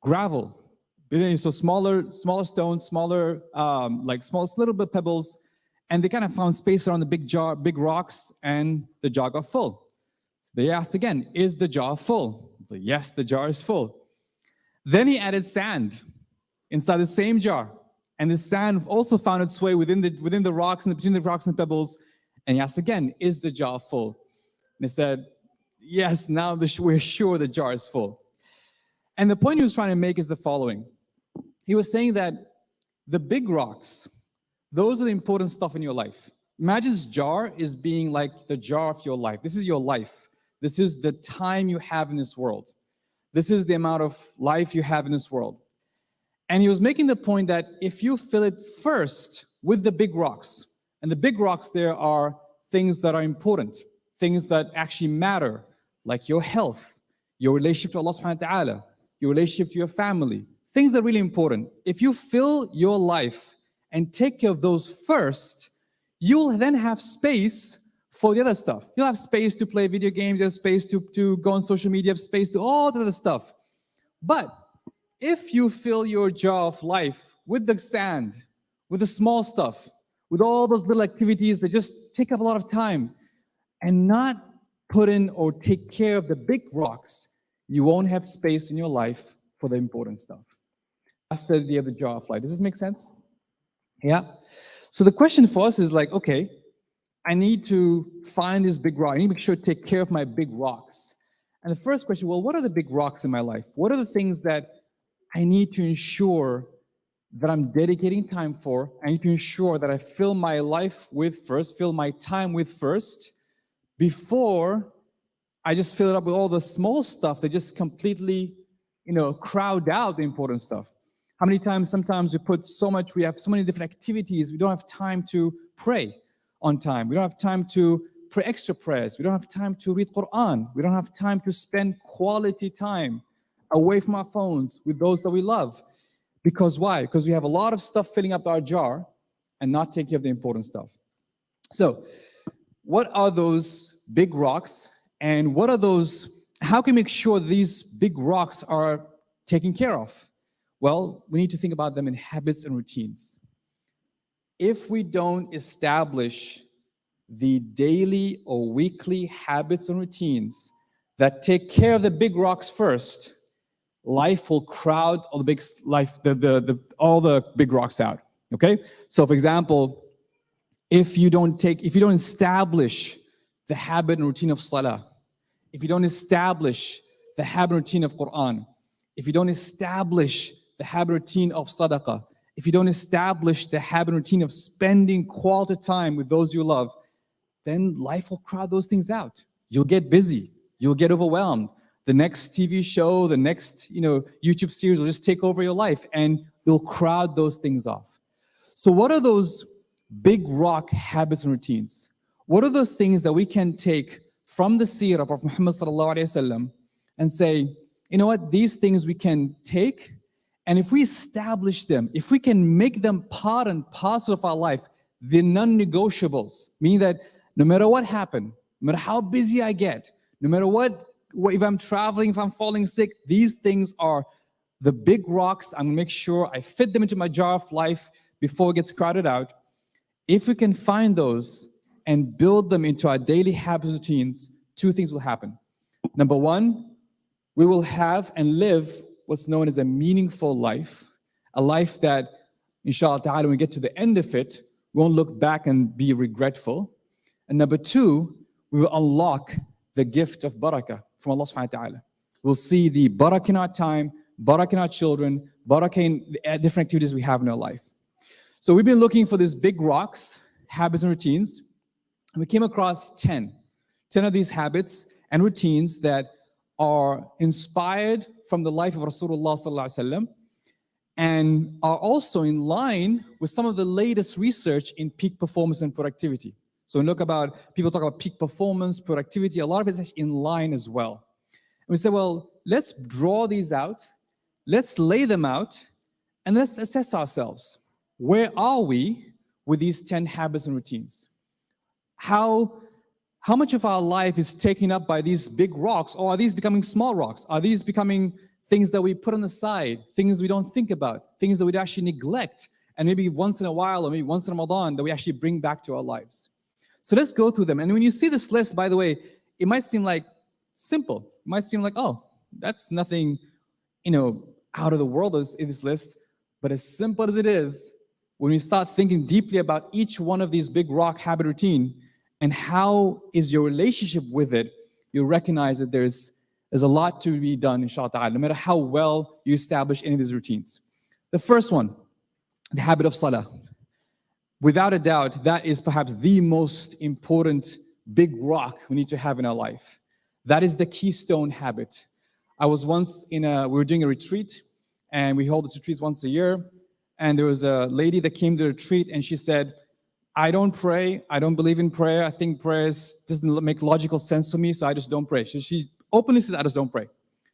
gravel. So smaller stones, smaller, small little bit pebbles, and they kind of found space around the big rocks, and the jar got full. So they asked again, is the jar full? So yes, the jar is full. Then he added sand inside the same jar, and the sand also found its way within the rocks and between the rocks and pebbles. And he asked again, is the jar full? And they said, yes, now we're sure the jar is full. And the point he was trying to make is the following. He was saying that the big rocks, those are the important stuff in your life. Imagine this jar is being like the jar of your life. This is your life. This is the time you have in this world. This is the amount of life you have in this world. And he was making the point that if you fill it first with the big rocks, and the big rocks there are things that are important, things that actually matter, like your health, your relationship to Allah subhanahu wa ta'ala, your relationship to your family, things that are really important. If you fill your life and take care of those first, you'll then have space for the other stuff. You'll have space to play video games, you have space to go on social media, you have space to all the other stuff. But if you fill your jar of life with the sand, with the small stuff, with all those little activities that just take up a lot of time, and not put in or take care of the big rocks, you won't have space in your life for the important stuff. That's the idea of the jar of life. Does this make sense? Yeah? So the question for us is like, okay, I need to find this big rock. I need to make sure to take care of my big rocks. And the first question, well, what are the big rocks in my life? What are the things that I need to ensure that I'm dedicating time for? I need to ensure that I fill my life with first, fill my time with first, before I just fill it up with all the small stuff that just completely, crowd out the important stuff. How many times, sometimes we have so many different activities, we don't have time to pray on time. We don't have time to pray extra prayers. We don't have time to read Quran. We don't have time to spend quality time away from our phones with those that we love. Because why? Because we have a lot of stuff filling up our jar and not taking care of the important stuff. So, what are those big rocks? And how can we make sure these big rocks are taken care of? Well, we need to think about them in habits and routines. If we don't establish the daily or weekly habits and routines that take care of the big rocks first, life will crowd all the big rocks out. Okay? So for example, if you don't establish the habit and routine of salah, if you don't establish the habit and routine of Quran, if you don't establish the habit and routine of sadaqah, if you don't establish the habit and routine of spending quality time with those you love, then life will crowd those things out. You'll get busy. You'll get overwhelmed. The next TV show, the next YouTube series will just take over your life, and you'll crowd those things off. So what are those big rock habits and routines? What are those things that we can take from the seerah of Prophet Muhammad sallallahu alaihi wasallam and say, you know what, these things we can take, and if we establish them, if we can make them part and parcel of our life, the non-negotiables, meaning that no matter what happens, no matter how busy I get, no matter what, if I'm traveling, if I'm falling sick, these things are the big rocks. I'm gonna make sure I fit them into my jar of life before it gets crowded out. If we can find those and build them into our daily habits and routines, two things will happen. Number one, we will have and live what's known as a meaningful life, a life that, inshallah ta'ala, when we get to the end of it, we won't look back and be regretful. And number two, we will unlock the gift of barakah from Allah subhanahu wa ta'ala. We'll see the barakah in our time, barakah in our children, barakah in the different activities we have in our life. So we've been looking for these big rocks, habits and routines, and we came across 10 of these habits and routines that are inspired from the life of Rasulullah sallallahu alaihi wasallam and are also in line with some of the latest research in peak performance and productivity. So when people talk about peak performance, productivity, a lot of it is actually in line as well. And we say, well, let's draw these out, let's lay them out, and let's assess ourselves. Where are we with these 10 habits and routines? How much of our life is taken up by these big rocks, or are these becoming small rocks? Are these becoming things that we put on the side, things we don't think about, things that we actually neglect, and maybe once in a while or maybe once in Ramadan that we actually bring back to our lives. So let's go through them. And when you see this list, by the way, it might seem like simple. It might seem like, oh, that's nothing, out of the world in this list. But as simple as it is, when we start thinking deeply about each one of these big rock habit routine and how is your relationship with it, you'll recognize that there's a lot to be done, inshallah, no matter how well you establish any of these routines. The first one, the habit of salah. Without a doubt, that is perhaps the most important big rock we need to have in our life. That is the keystone habit. I was once we were doing a retreat, and we hold this retreat once a year, and there was a lady that came to the retreat, and she said, I don't pray, I don't believe in prayer, I think prayer doesn't make logical sense to me, so I just don't pray. So she openly says, I just don't pray.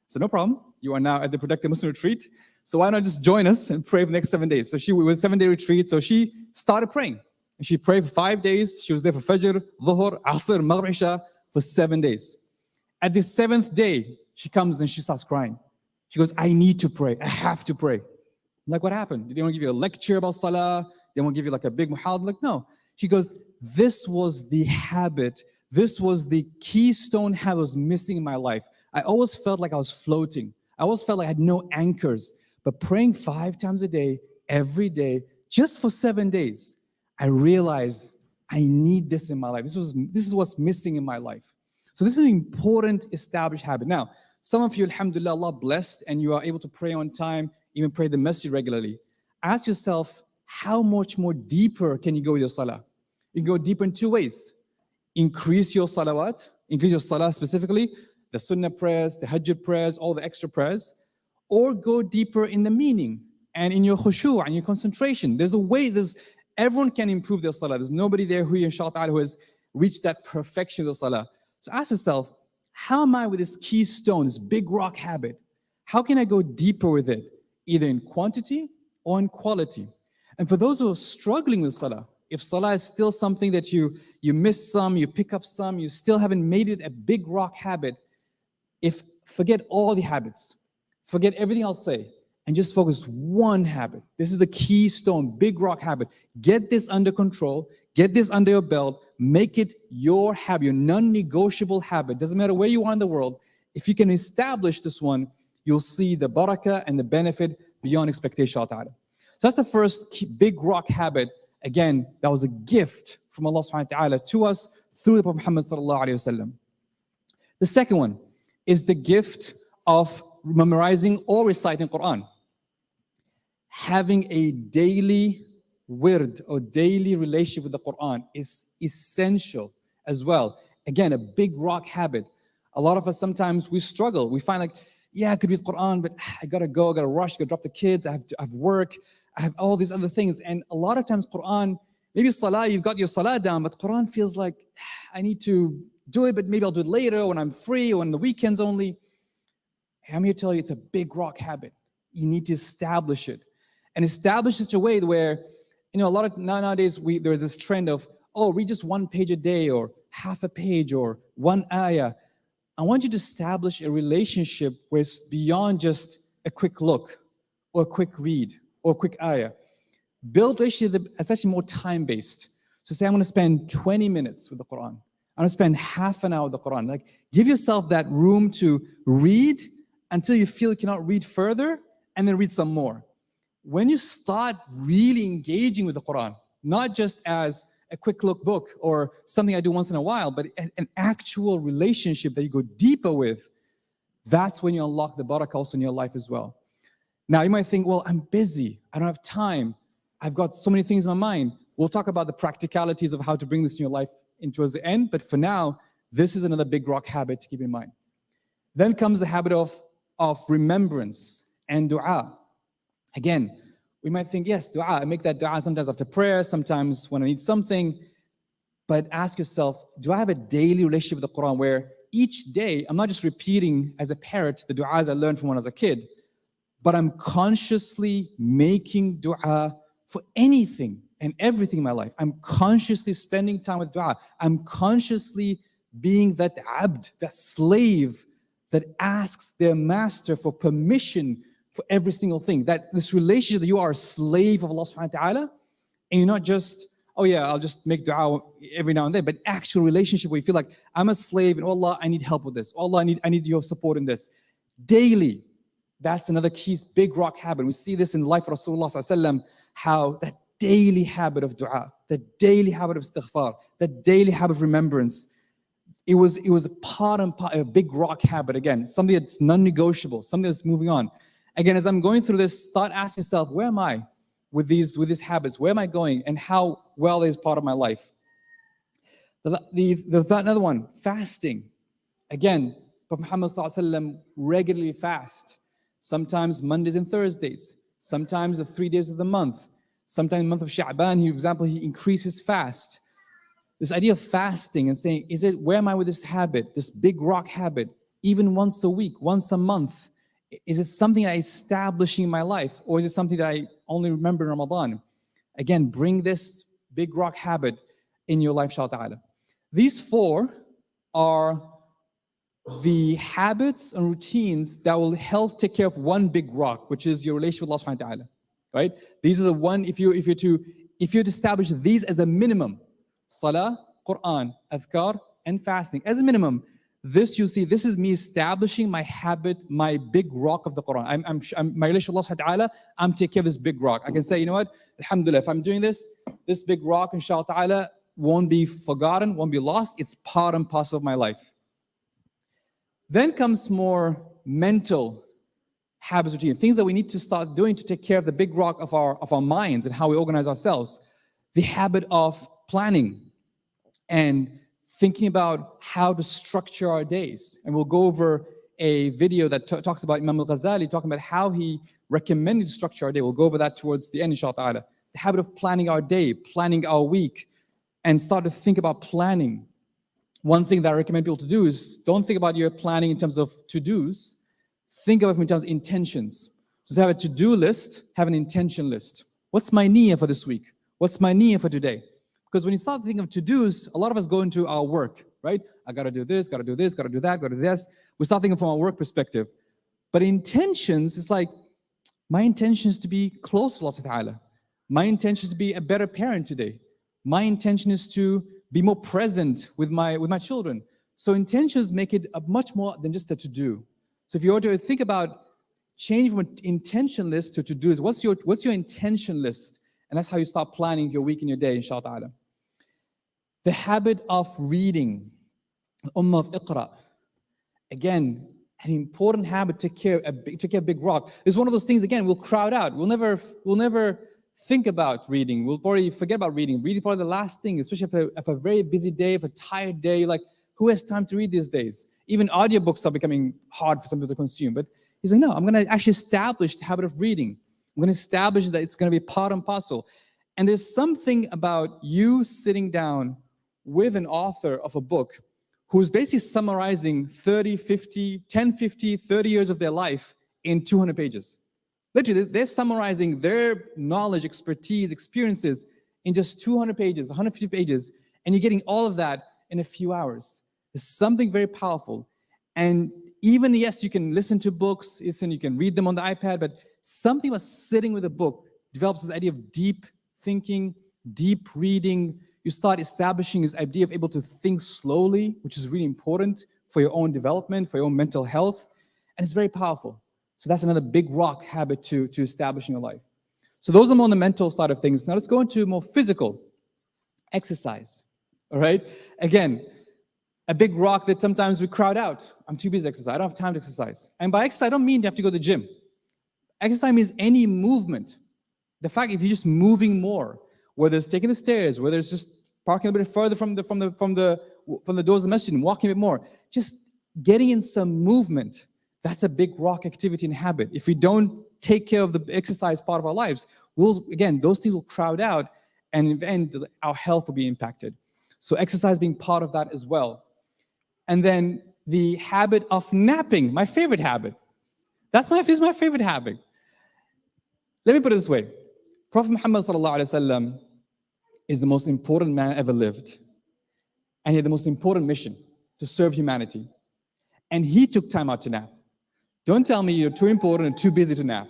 So no problem, you are now at the Productive Muslim Retreat, so why not just join us and pray for the next 7 days? So it was a 7-day retreat, so she started praying. And she prayed for 5 days. She was there for Fajr, Dhuhr, Asr, Maghrib, Isha for 7 days. At the 7th day, she comes and she starts crying. She goes, I need to pray. I have to pray. I'm like, what happened? Did they want to give you a lecture about Salah? They want to give you like a big muhadara? Like, no. She goes, this was the habit. This was the keystone habit was missing in my life. I always felt like I was floating. I always felt like I had no anchors. But praying 5 times a day, every day, just for 7 days, I realized I need this in my life. This is what's missing in my life. So this is an important established habit. Now, some of you, alhamdulillah, Allah blessed, and you are able to pray on time, even pray the masjid regularly. Ask yourself, how much more deeper can you go with your salah? You can go deeper in 2 ways. Increase your salawat, increase your salah specifically, the sunnah prayers, the hajj prayers, all the extra prayers, or go deeper in the meaning and in your khushu' and your concentration. There's a way, everyone can improve their salah. There's nobody there who, inshallah, who has reached that perfection of the salah. So ask yourself, how am I with this keystone, this big rock habit? How can I go deeper with it, either in quantity or in quality? And for those who are struggling with salah, if salah is still something that you miss some, you pick up some, you still haven't made it a big rock habit, forget all the habits, forget everything I'll say, and just focus one habit. This is the keystone, big rock habit. Get this under control, get this under your belt, make it your habit, your non-negotiable habit. Doesn't matter where you are in the world. If you can establish this one, you'll see the barakah and the benefit beyond expectation. So that's the first big rock habit. Again, that was a gift from Allah subhanahu wa ta'ala to us through the Prophet Muhammad sallallahu alayhi wa sallam. The second one is the gift of memorizing or reciting Quran. Having a daily wird or daily relationship with the Quran is essential as well. Again, a big rock habit. A lot of us sometimes we struggle. We find like, yeah, I could read Quran, but I gotta go, I gotta rush, gotta drop the kids, I have work, I have all these other things. And a lot of times Quran, maybe Salah, you've got your Salah down, but Quran feels like, I need to do it, but maybe I'll do it later when I'm free or on the weekends only. I'm here to tell you it's a big rock habit. You need to establish it. And establish such a way where, a lot of nowadays there's this trend of, read just 1 page a day or half a page or 1 ayah. I want you to establish a relationship where it's beyond just a quick look or a quick read or a quick ayah. Build relationship that's actually more time-based. So say I'm going to spend 20 minutes with the Quran. I'm going to spend half an hour with the Quran. Like, give yourself that room to read until you feel you cannot read further, and then read some more. When you start really engaging with the Quran, not just as a quick look book or something I do once in a while, but an actual relationship that you go deeper with, that's when you unlock the barakah also in your life as well. Now you might think, well, I'm busy, I don't have time, I've got so many things in my mind. We'll talk about the practicalities of how to bring this in your life towards the end, but for now, this is another big rock habit to keep in mind. Then comes the habit of remembrance and dua. Again, we might think, yes, dua, I make that dua sometimes after prayer, sometimes when I need something, but ask yourself, do I have a daily relationship with the Quran where each day, I'm not just repeating as a parrot the du'as I learned from when I was a kid, but I'm consciously making dua for anything and everything in my life. I'm consciously spending time with dua. I'm consciously being that abd, that slave that asks their master for permission for every single thing. That this relationship that you are a slave of Allah subhanahu wa ta'ala, and you're not just, oh yeah, I'll just make dua every now and then, but actual relationship where you feel like, I'm a slave and oh Allah, I need help with this. Oh Allah, I need your support in this. Daily, that's another key, big rock habit. We see this in the life of Rasulullah sallallahu alaihi wasallam, how that daily habit of dua, the daily habit of istighfar, the daily habit of remembrance, it was a part and part, a big rock habit. Again, something that's non-negotiable, something that's moving on. Again, as I'm going through this, start asking yourself, where am I with these habits? Where am I going, and how well is part of my life? Another one, fasting. Again, Prophet Muhammad sallallahu alaihi wasallam regularly fast. Sometimes Mondays and Thursdays. Sometimes the 3 days of the month. Sometimes in the month of Sha'ban, for example, he increases fast. This idea of fasting and saying, where am I with this habit, this big rock habit, even once a week, once a month? Is it something I establish in my life, or is it something that I only remember in Ramadan? Again, bring this big rock habit in your life, inshallah. These 4 are the habits and routines that will help take care of one big rock, which is your relationship with Allah subhanahu wa ta'ala. Right? These are the one, if you're to establish these as a minimum, Salah, Quran, Adhkar, and fasting, as a minimum, this you see, this is me establishing my habit, my big rock of the Quran. My relationship with Allah subhanahu wa ta'ala, I'm taking care of this big rock. I can say, you know what, alhamdulillah, if I'm doing this big rock, inshallah ta'ala, won't be forgotten, won't be lost. It's part and parcel of my life. Then comes more mental habits, routine, things that we need to start doing to take care of the big rock of our minds and how we organize ourselves. The habit of planning and thinking about how to structure our days. And we'll go over a video that talks about Imam al-Ghazali, talking about how he recommended to structure our day. We'll go over that towards the end, inshallah. The habit of planning our day, planning our week, and start to think about planning. One thing that I recommend people to do is don't think about your planning in terms of to-dos. Think of it in terms of intentions. So have a to-do list, have an intention list. What's my niyyah for this week? What's my niyyah for today? Because when you start thinking of to-dos, a lot of us go into our work, right? I gotta do this, gotta do this, gotta do that, gotta do this. We start thinking from our work perspective. But intentions is like, my intention is to be close to Allah subhanahu wa ta'ala. My intention is to be a better parent today. My intention is to be more present with my children. So intentions make it a much more than just a to-do. So if you were to think about changing from an intention list to to-dos, what's your intention list? And that's how you start planning your week and your day, inshallah. The habit of reading, Ummah of Iqra. Again, an important habit to take care of a big rock. It's one of those things, again, we'll crowd out. We'll never think about reading. We'll probably forget about reading. Reading probably the last thing, especially if a very busy day, if a tired day, like who has time to read these days? Even audiobooks are becoming hard for some people to consume. But he's like, no, I'm going to actually establish the habit of reading. I'm going to establish that it's going to be part and parcel. And there's something about you sitting down with an author of a book who's basically summarizing 30, 50, 10, 50, 30 years of their life in 200 pages. Literally, they're summarizing their knowledge, expertise, experiences in just 200 pages, 150 pages, and you're getting all of that in a few hours. It's something very powerful. And even, yes, you can listen to books, you can read them on the iPad, but something about sitting with a book develops this idea of deep thinking, deep reading. You start establishing this idea of able to think slowly, which is really important for your own development, for your own mental health, and it's very powerful. So that's another big rock habit to establish in your life. So those are more on the mental side of things. Now let's go into more physical. Exercise, all right? Again, a big rock that sometimes we crowd out. I'm too busy to exercise. I don't have time to exercise. And by exercise, I don't mean you have to go to the gym. Exercise means any movement. The fact if you're just moving more, whether it's taking the stairs, whether it's just parking a bit further from the doors of the masjid and walking a bit more, just getting in some movement, that's a big rock activity and habit. If we don't take care of the exercise part of our lives, again, those things will crowd out, and in the end, our health will be impacted. So exercise being part of that as well. And then the habit of napping, my favorite habit. This is my favorite habit. Let me put it this way. Prophet Muhammad sallallahu alaihi wasallam is the most important man ever lived. And he had the most important mission to serve humanity. and he took time out to nap. Don't tell me you're too important and too busy to nap.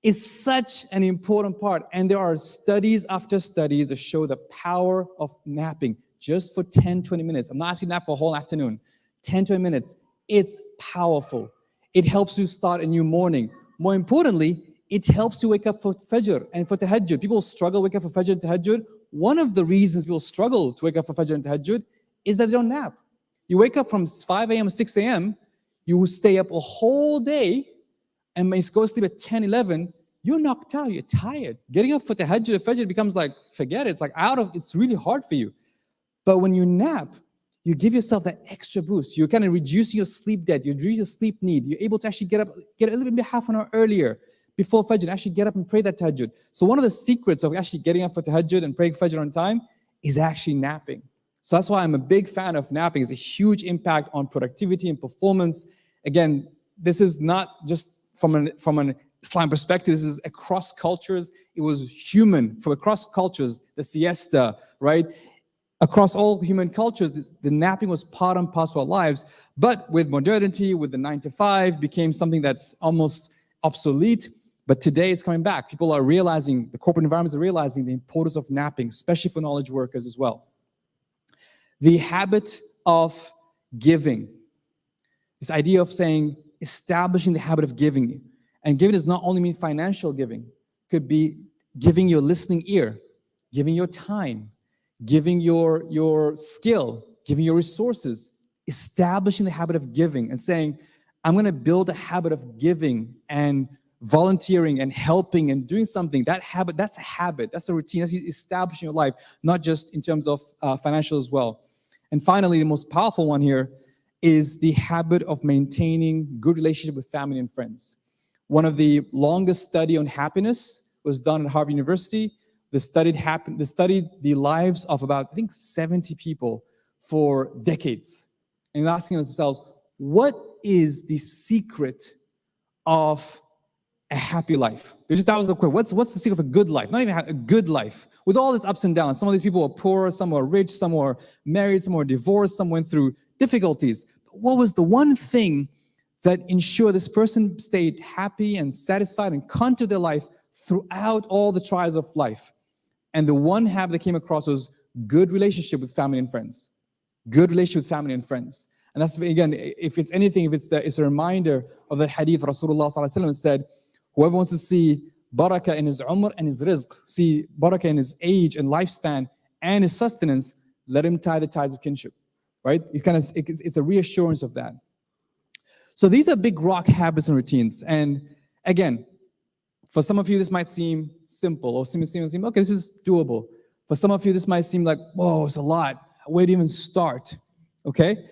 It's such an important part. And there are studies after studies that show the power of napping just for 10, 20 minutes. I'm not asking nap for a whole afternoon. 10, 20 minutes. It's powerful. It helps you start a new morning. More importantly, it helps you wake up for Fajr and for Tahajjud. People struggle to wake up for Fajr and Tahajjud. One of the reasons people struggle to wake up for Fajr and Tahajjud is that they don't nap. You wake up from 5 a.m. or 6 a.m., you will stay up a whole day, and when you go to sleep at 10, 11, you're knocked out, you're tired. Getting up for Tahajjud or Fajr becomes like, forget it, it's like it's really hard for you. But when you nap, you give yourself that extra boost. You're kind of reducing your sleep debt, you reduce your sleep need. You're able to actually get a little bit half an hour earlier before Fajr and actually get up and pray that Tahajjud. So one of the secrets of actually getting up for Tahajjud and praying Fajr on time is actually napping. So that's why I'm a big fan of napping. It's a huge impact on productivity and performance. Again, this is not just from an Islam perspective, this is across cultures. It was human, from across cultures, the siesta, right? Across all human cultures, the napping was part and parcel of our lives. But with modernity, with the 9 to 5, became something that's almost obsolete. But today it's coming back. People are realizing, the corporate environments are realizing the importance of napping, especially for knowledge workers as well. The habit of giving. This idea of saying, establishing the habit of giving. And giving does not only mean financial giving. It could be giving your listening ear, giving your time, giving your skill, giving your resources, establishing the habit of giving and saying, I'm going to build a habit of giving and volunteering and helping and doing something. That's a habit, that's a routine, that's establishing your life, not just in terms of financial as well. And finally, the most powerful one here is the habit of maintaining good relationship with family and friends. One of the longest study on happiness was done at Harvard University. They studied the lives of about, I think, 70 people for decades. And asking themselves, what is the secret of a happy life? That was the question. What's the secret of a good life? Not even a good life. With all these ups and downs, some of these people were poor, some were rich, some were married, some were divorced, some went through difficulties. But what was the one thing that ensured this person stayed happy and satisfied and conquered their life throughout all the trials of life? And the one habit that came across was good relationship with family and friends. Good relationship with family and friends. And that's, again, if it's anything, it's a reminder of the hadith Rasulullah ﷺ said, whoever wants to see barakah in his umr and his rizq, see barakah in his age and lifespan and his sustenance, let him tie the ties of kinship, right? It's a reassurance of that. So these are big rock habits and routines. And again, for some of you, this might seem simple or seem okay, this is doable. For some of you, this might seem like, whoa, it's a lot. Where to even start, okay?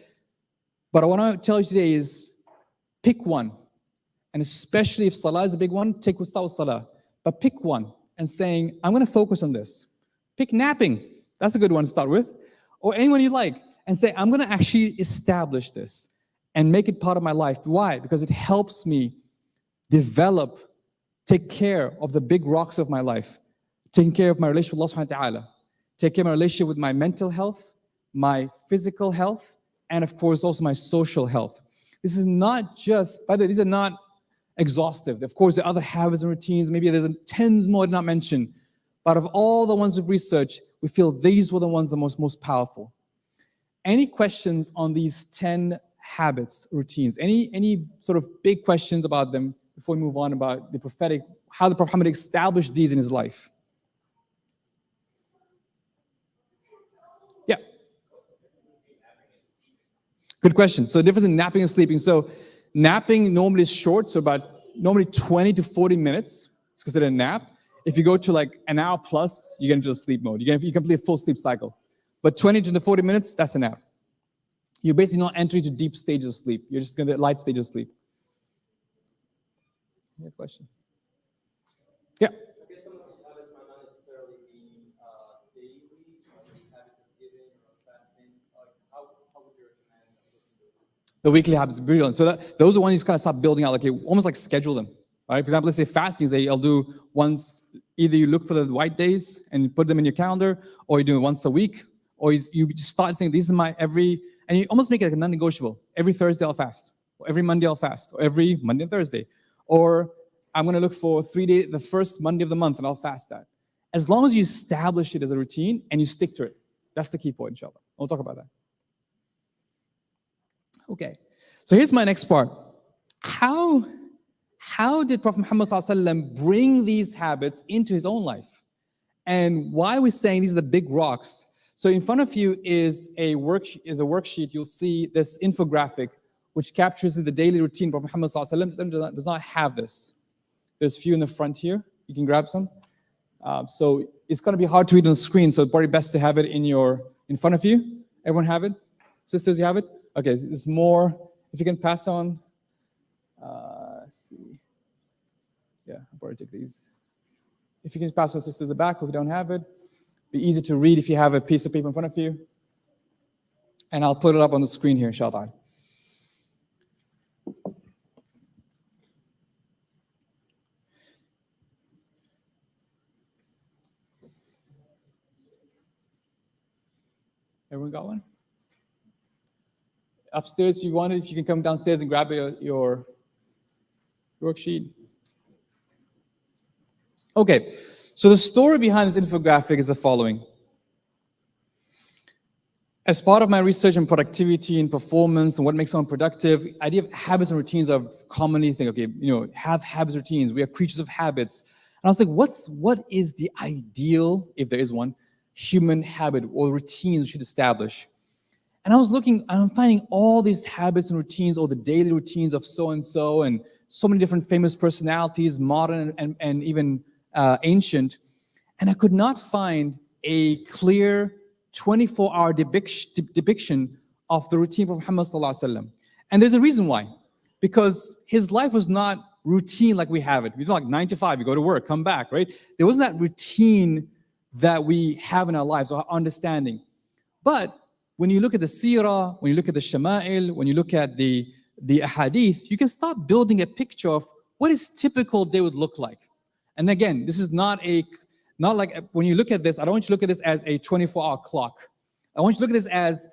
But I want to tell you today is pick one. And especially if salah is a big one, take start with salah. But pick one and saying, I'm going to focus on this. Pick napping. That's a good one to start with. Or anyone you like. And say, I'm going to actually establish this and make it part of my life. Why? Because it helps me develop, take care of the big rocks of my life. Taking care of my relationship with Allah subhanahu wa ta'ala. Take care of my relationship with my mental health, my physical health, and of course also my social health. This is not just, by the way, these are not exhaustive. Of course, there are other habits and routines. Maybe there's tens more not mentioned. But of all the ones we've researched, we feel these were the ones the most powerful. Any questions on these 10 habits, routines? Any sort of big questions about them before we move on about the prophetic, how the Prophet Muhammad established these in his life? Yeah. Good question. So the difference in napping and sleeping. So napping normally is short, so normally 20 to 40 minutes. It's considered a nap. If you go to like an hour plus, you get into a sleep mode. You complete a full sleep cycle. But 20 to 40 minutes, that's a nap. You're basically not entering into deep stages of sleep. You're just going to light stage of sleep. Yeah, question? Yeah. I guess some of these habits might not necessarily be daily, like these habits of giving or fasting. How would you recommend a person do it? The weekly habits, brilliant. So those are ones you kind of start building out, like almost like schedule them. Right? For example, let's say fasting, say I'll do once, either you look for the white days and put them in your calendar, or you do it once a week, or you just start saying, this is my and you almost make it like a non-negotiable. Every Thursday I'll fast. or every Monday I'll fast, or every Monday and Thursday, or I'm going to look for 3 days, the first Monday of the month, and I'll fast that. As long as you establish it as a routine and you stick to it, that's the key point, inshallah. We'll talk about that. Okay, so here's my next part. How did Prophet Muhammad ﷺ bring these habits into his own life? And why are we saying these are the big rocks? So in front of you is a worksheet. You'll see this infographic, which captures the daily routine. Prophet Muhammad ﷺ does not have this. There's a few in the front here. You can grab some. So it's going to be hard to read on the screen, so it's probably best to have it in front of you. Everyone have it? Sisters, you have it? Okay, there's more. If you can pass on. Let's see. Yeah, I'll probably take these. If you can pass on sisters at the back, if you don't have it, be easy to read if you have a piece of paper in front of you. And I'll put it up on the screen here, inshallah. Everyone got one? Upstairs, if you want it, if you can come downstairs and grab your worksheet. Okay, so the story behind this infographic is the following. As part of my research on productivity and performance and what makes someone productive, the idea of habits and routines are commonly think, okay, have habits, routines. We are creatures of habits. And I was like, what is the ideal, if there is one, human habit or routines we should establish? And I was looking, and I'm finding all these habits and routines, all the daily routines of so-and-so, and so many different famous personalities, modern and even ancient. And I could not find a clear 24-hour depiction of the routine of Muhammad ﷺ. And there's a reason why. Because his life was not routine like we have it. It's not like 9 to 5, you go to work, come back, right? There wasn't that routine that we have in our lives, or our understanding. But when you look at the seerah, when you look at the shama'il, when you look at the ahadith, you can start building a picture of what his typical day would look like. And again, this is not like, when you look at this, I don't want you to look at this as a 24-hour clock. I want you to look at this as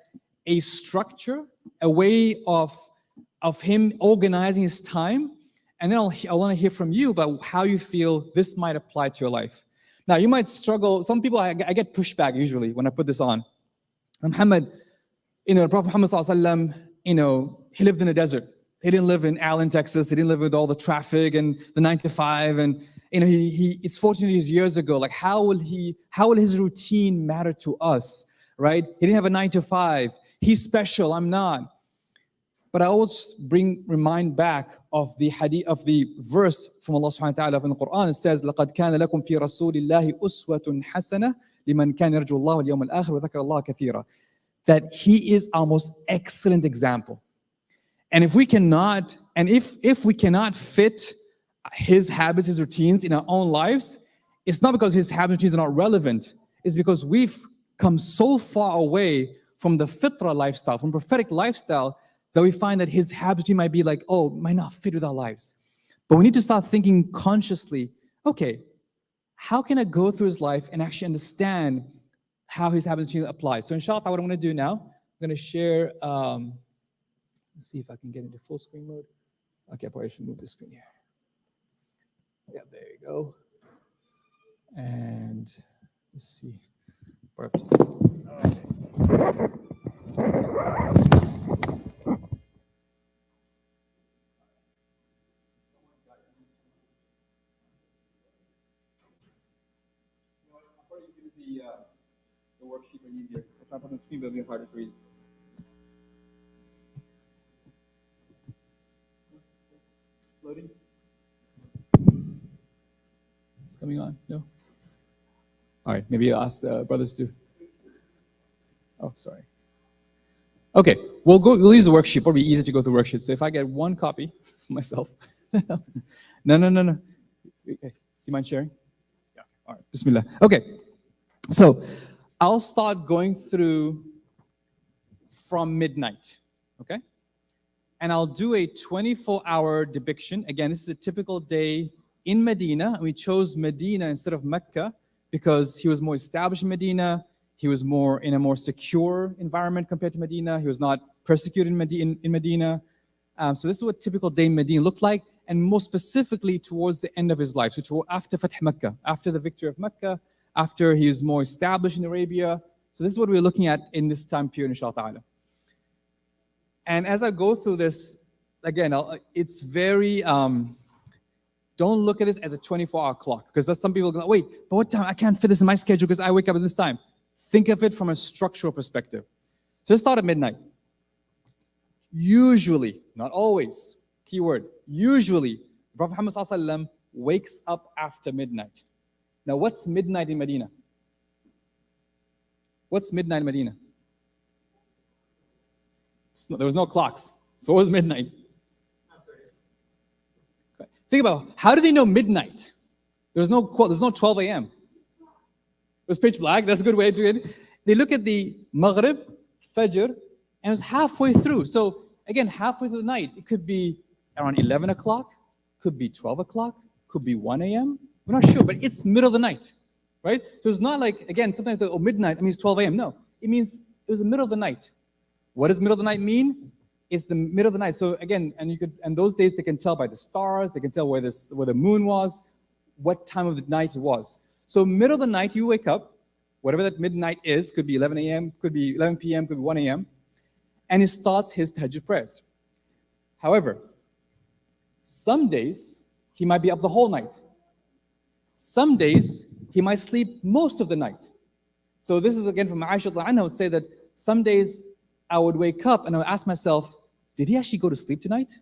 a structure, a way of him organizing his time. And then I want to hear from you about how you feel this might apply to your life. Now, you might struggle. Some people, I get pushback usually when I put this on. Muhammad, the Prophet Muhammad ﷺ, he lived in a desert. He didn't live in Allen, Texas. He didn't live with all the traffic and the 9 to 5. And it's 14 years ago. Like, how will his routine matter to us, right? He didn't have a 9 to 5. He's special. I'm not. But I always remind back of the hadith, of the verse from Allah subhanahu wa ta'ala in the Quran. It says, لَقَدْ كَانَ لَكُمْ فِي رَسُولِ اللَّهِ أُسْوَةٌ حَسَنَةٌ لِمَنْ كَانَ يَرْجُو اللَّهَ وَالْيَوْمَ الْآخِرَ وَذَكَرَ اللَّهَ كَثِيرًا. That he is our most excellent example. And if we cannot fit his habits, his routines in our own lives, it's not because his habits and routines are not relevant. It's because we've come so far away from the fitra lifestyle, from prophetic lifestyle, that we find that his habits might be like, might not fit with our lives. But we need to start thinking consciously, okay, how can I go through his life and actually understand how his habits apply? So inshallah, what I'm going to do now, I'm going to share, let's see if I can get into full screen mode. Okay, I probably should move the screen here. Yeah, there you go. And let's see. Perfect. The worksheet when you hear. If I put on the screen, it'll be harder to read. Loading. It's coming on. No. All right. Maybe I'll ask the brothers to. Oh, sorry. Okay. We'll use the worksheet. Probably easier to go through the worksheet. So if I get one copy for myself. No. Okay. You mind sharing? Yeah. All right. Bismillah. Okay. So I'll start going through from midnight, okay? And I'll do a 24-hour depiction. Again, this is a typical day in Medina. We chose Medina instead of Mecca because he was more established in Medina. He was in a more secure environment compared to Medina. He was not persecuted in Medina. So this is what typical day in Medina looked like, and more specifically towards the end of his life. So after Fath Mecca, after the victory of Mecca, after he was more established in Arabia. So this is what we're looking at in this time period, inshallah ta'ala. And as I go through this, again, it's very, don't look at this as a 24-hour clock, because some people go, wait, but what time? I can't fit this in my schedule because I wake up at this time. Think of it from a structural perspective. So let's start at midnight. Usually, not always, keyword, usually, Prophet Muhammad ﷺ wakes up after midnight. Now, what's midnight in Medina? What's midnight in Medina? There was no clocks. So what was midnight? Think about, how do they know midnight? There's no 12 a.m. It was pitch black. That's a good way to do it. They look at the Maghrib, Fajr, and it was halfway through. So again, halfway through the night. It could be around 11 o'clock, could be 12 o'clock, could be 1 a.m. We're not sure, but it's middle of the night, right? So it's not like, again, sometimes midnight, it means 12 a.m. No, it means it was the middle of the night. What does middle of the night mean? It's the middle of the night. So again, and those days they can tell by the stars, they can tell where the moon was, what time of the night it was. So middle of the night, you wake up, whatever that midnight is, could be 11 a.m., could be 11 p.m., could be 1 a.m., and he starts his tahajjud prayers. However, some days he might be up the whole night. Some days he might sleep most of the night. So this is again from Aisha anha would say that some days I would wake up and I would ask myself, did he actually go to sleep tonight?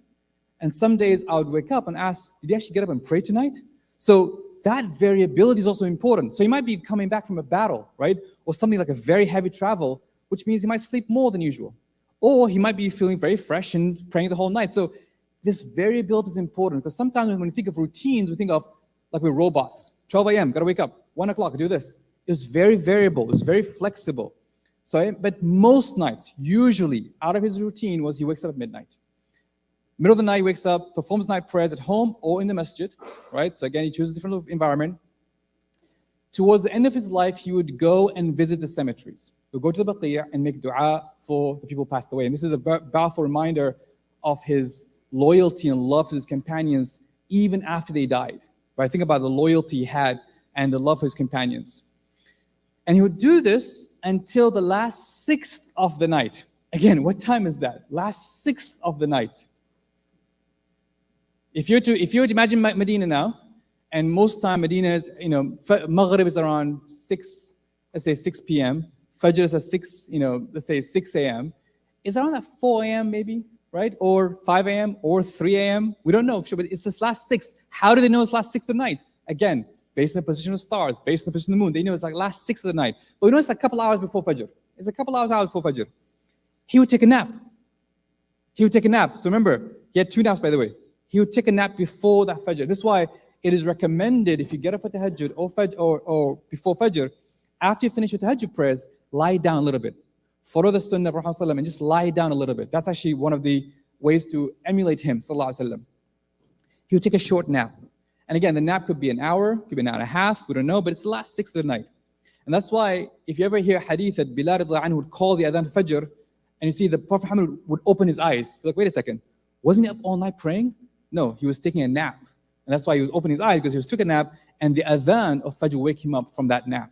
And some days I would wake up and ask, did he actually get up and pray tonight? So that variability is also important. So he might be coming back from a battle, right? Or something like a very heavy travel, which means he might sleep more than usual. Or he might be feeling very fresh and praying the whole night. So this variability is important, because sometimes when we think of routines, we think of like we're robots. 12 a.m., gotta wake up. 1 o'clock, do this. It's very variable, it's very flexible. So, but most nights, usually out of his routine was he wakes up at midnight. Middle of the night, he wakes up, performs night prayers at home or in the masjid, right? So again, he chooses a different environment. Towards the end of his life, he would go and visit the cemeteries. He would go to the Baqi' and make dua for the people who passed away. And this is a powerful reminder of his loyalty and love to his companions even after they died. Right? Think about the loyalty he had and the love for his companions. And he would do this until the last sixth of the night. Again, what time is that? Last sixth of the night. If you were to imagine Medina now, and most time Medina is, Maghrib is around 6, let's say 6 p.m. Fajr is at 6, let's say 6 a.m. It's around at 4 a.m. maybe, right? Or 5 a.m. or 3 a.m. We don't know, sure, but it's this last sixth. How do they know it's last sixth of the night? Again, based on the position of the stars, based on the position of the moon, they know it's like last sixth of the night. But we know it's a couple hours before Fajr. It's a couple hours before Fajr. He would take a nap. So remember, he had 2 naps, by the way. He would take a nap before that Fajr. This is why it is recommended if you get up for tahajjud or Fajr or before Fajr, after you finish your tahajjud prayers, lie down a little bit. Follow the sunnah of Prophet ﷺ and just lie down a little bit. That's actually one of the ways to emulate him, sallallahu alaihi wasallam. He would take a short nap. And again, the nap could be an hour, could be an hour and a half, we don't know, but it's the last sixth of the night. And that's why if you ever hear hadith that Bilal radhiyallahu anhu would call the adhan Fajr, and you see the Prophet Muhammad would open his eyes, you're like, wait a second, wasn't he up all night praying? No, he was taking a nap. And that's why he was opening his eyes, because he was took a nap, and the adhan of Fajr would wake him up from that nap.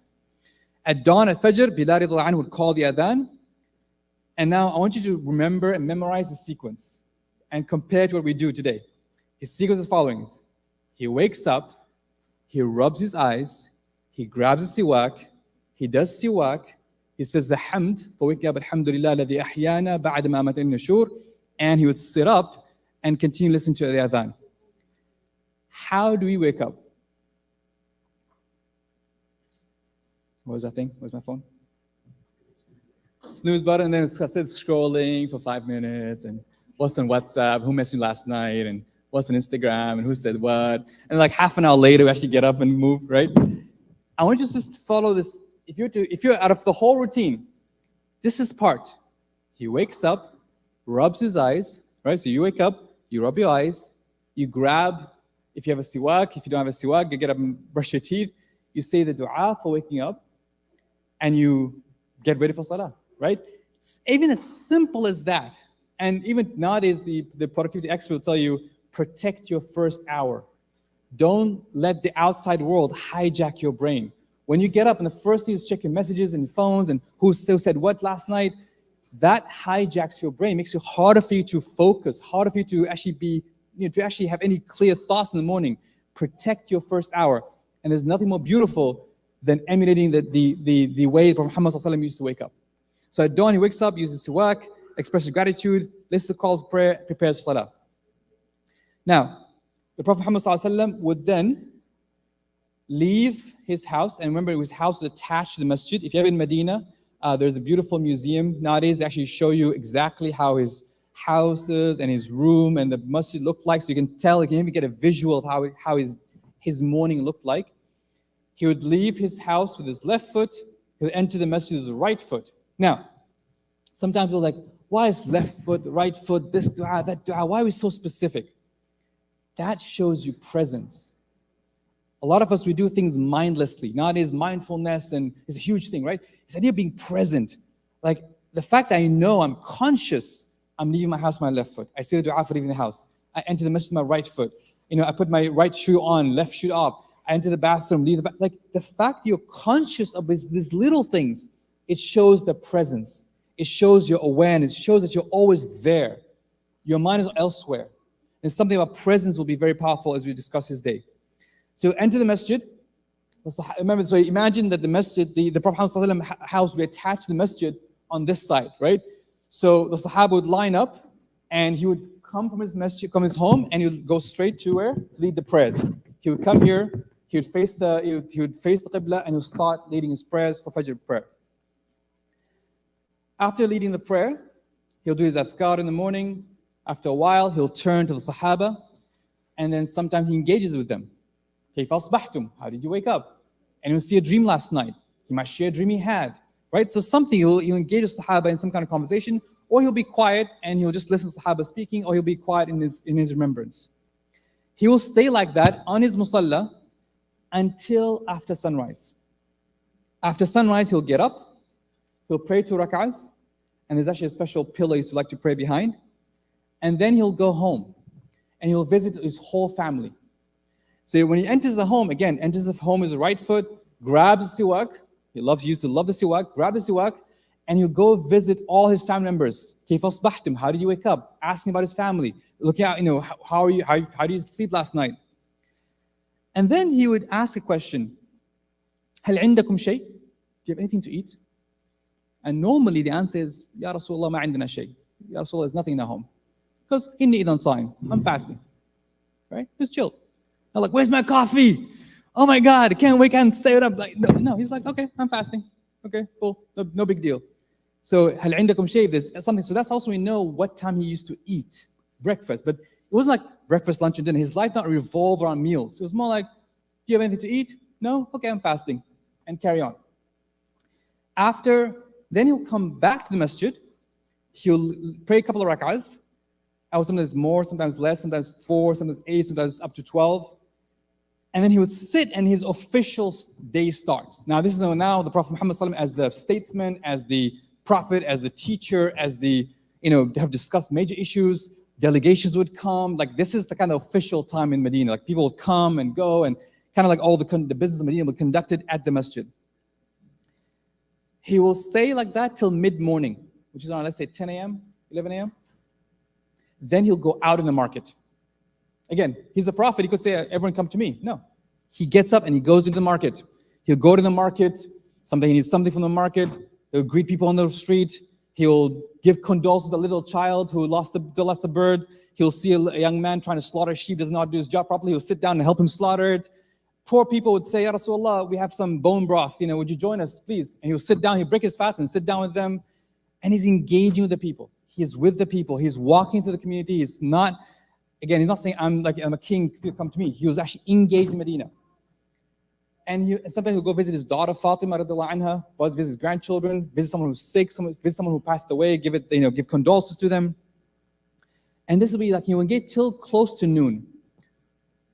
At dawn at Fajr, Bilal radhiyallahu anhu would call the adhan. And now I want you to remember and memorize the sequence and compare it to what we do today. His sequence is following. He wakes up, he rubs his eyes, he grabs a siwak, he does siwak, he says the hamd for waking up, alhamdulillah alladhi ahyana ba'da ma amatana nushur, and he would sit up and continue listening to the adhan. How do we wake up? What was that thing? Where's my phone? Snooze button, and then I started scrolling for 5 minutes, and what's on WhatsApp, who messaged me last night, and what's on Instagram, and who said what. And like half an hour later, we actually get up and move, right? I want you to just follow this. If you're out of the whole routine, this is part. He wakes up, rubs his eyes, right? So you wake up, you rub your eyes, you grab, if you have a siwak, if you don't have a siwak, you get up and brush your teeth, you say the dua for waking up, and you get ready for salah, right? Even as simple as that, And even nowadays, the productivity expert will tell you, protect your first hour. Don't let the outside world hijack your brain. When you get up and the first thing is check your messages and your phones and who said what last night, that hijacks your brain, makes it harder for you to focus, harder for you to actually be, to actually have any clear thoughts in the morning. Protect your first hour. And there's nothing more beautiful than emulating the way Prophet Muhammad ﷺ used to wake up. So at dawn, he wakes up, uses siwak, expresses gratitude, listens to calls of prayer, prepares for salah. Now, the Prophet Muhammad ﷺ would then leave his house, and remember his house is attached to the masjid. If you have in Medina, there's a beautiful museum. Nowadays, they actually show you exactly how his houses and his room and the masjid looked like, so you can tell, you can even get a visual of how his morning looked like. He would leave his house with his left foot, he would enter the masjid with his right foot. Now, sometimes people are like, why is left foot, right foot, this dua, that dua, why are we so specific? That shows you presence. A lot of us, we do things mindlessly. Nowadays, mindfulness and is a huge thing, right? It's the idea of being present. Like the fact that I know I'm conscious, I'm leaving my house with my left foot. I say the dua for leaving the house. I enter the masjid with my right foot. I put my right shoe on, left shoe off. I enter the bathroom, leave the bathroom. Like the fact you're conscious of these little things, it shows the presence. It shows your awareness. It shows that you're always there. Your mind is elsewhere. And something about presence will be very powerful as we discuss this day. So enter the masjid. Remember, so imagine that the masjid, the Prophet ﷺ house will be attached to the masjid on this side, right? So the Sahaba would line up and he would come from his masjid, come his home, and he would go straight to where? To lead the prayers. He would come here, he would face the Qibla, and he would start leading his prayers for Fajr prayer. After leading the prayer, he'll do his adhkar in the morning. After a while, he'll turn to the Sahaba, and then sometimes he engages with them. كيف أصبحتم? How did you wake up? And he'll see a dream last night. He might share a dream he had, right? So something, he'll engage with Sahaba in some kind of conversation, or he'll be quiet and he'll just listen to Sahaba speaking, or he'll be quiet in his remembrance. He will stay like that on his musalla until after sunrise. After sunrise, he'll get up, he'll pray 2 rak'ahs, and there's actually a special pillar he used to like to pray behind. And then he'll go home and he'll visit his whole family. So when he enters the home, again, enters the home with his right foot, grabs the siwak. Used to love the siwak, grab the siwak, and he'll go visit all his family members. كيف أصبحتم? How did you wake up? Asking about his family. Looking at, how are you? How did you sleep last night? And then he would ask a question. هل عندكم شيء? Do you have anything to eat? And normally the answer is, Ya Rasulullah, ما عندنا شيء. Ya Rasulullah, there's nothing in our home. Because inni idan sa'im, I'm fasting. Right? Just chill. They're like, where's my coffee? Oh my God, I can't wake up and stay up. Like, no, he's like, okay, I'm fasting. Okay, cool, no big deal. So, هل عندكم شيء? There's something. So that's also we know what time he used to eat breakfast. But it wasn't like breakfast, lunch, and dinner. His life not revolved around meals. It was more like, do you have anything to eat? No? Okay, I'm fasting. And carry on. Then he'll come back to the masjid. He'll pray a couple of rak'ahs. Sometimes more, sometimes less, sometimes 4, sometimes 8, sometimes up to 12. And then he would sit and his official day starts. Now this is now the Prophet Muhammad ﷺ as the statesman, as the prophet, as the teacher, as they have discussed major issues. Delegations would come. Like this is the kind of official time in Medina. Like people would come and go, and kind of like all the business of Medina would be conducted at the masjid. He will stay like that till mid-morning, which is around, let's say 10 a.m., 11 a.m. Then he'll go out in the market. Again, he's the prophet. He could say, everyone come to me. No. He gets up and he goes into the market. He'll go to the market. Someday he needs something from the market. He'll greet people on the street. He'll give condolences to the little child who lost the bird. He'll see a young man trying to slaughter a sheep, doesn't know how to do his job properly. He'll sit down and help him slaughter it. Poor people would say, Ya Rasulullah, we have some bone broth. Would you join us, please? And he'll sit down. He'll break his fast and sit down with them. And he's engaging with the people. He's with the people. He's walking through the community. He's not saying, I'm a king, come to me. He was actually engaged in Medina. And sometimes he'll go visit his daughter, Fatima, radiallahu anha, visit his grandchildren, visit someone who's sick, visit someone who passed away, give condolences to them. And this will be like, he'll engage till close to noon.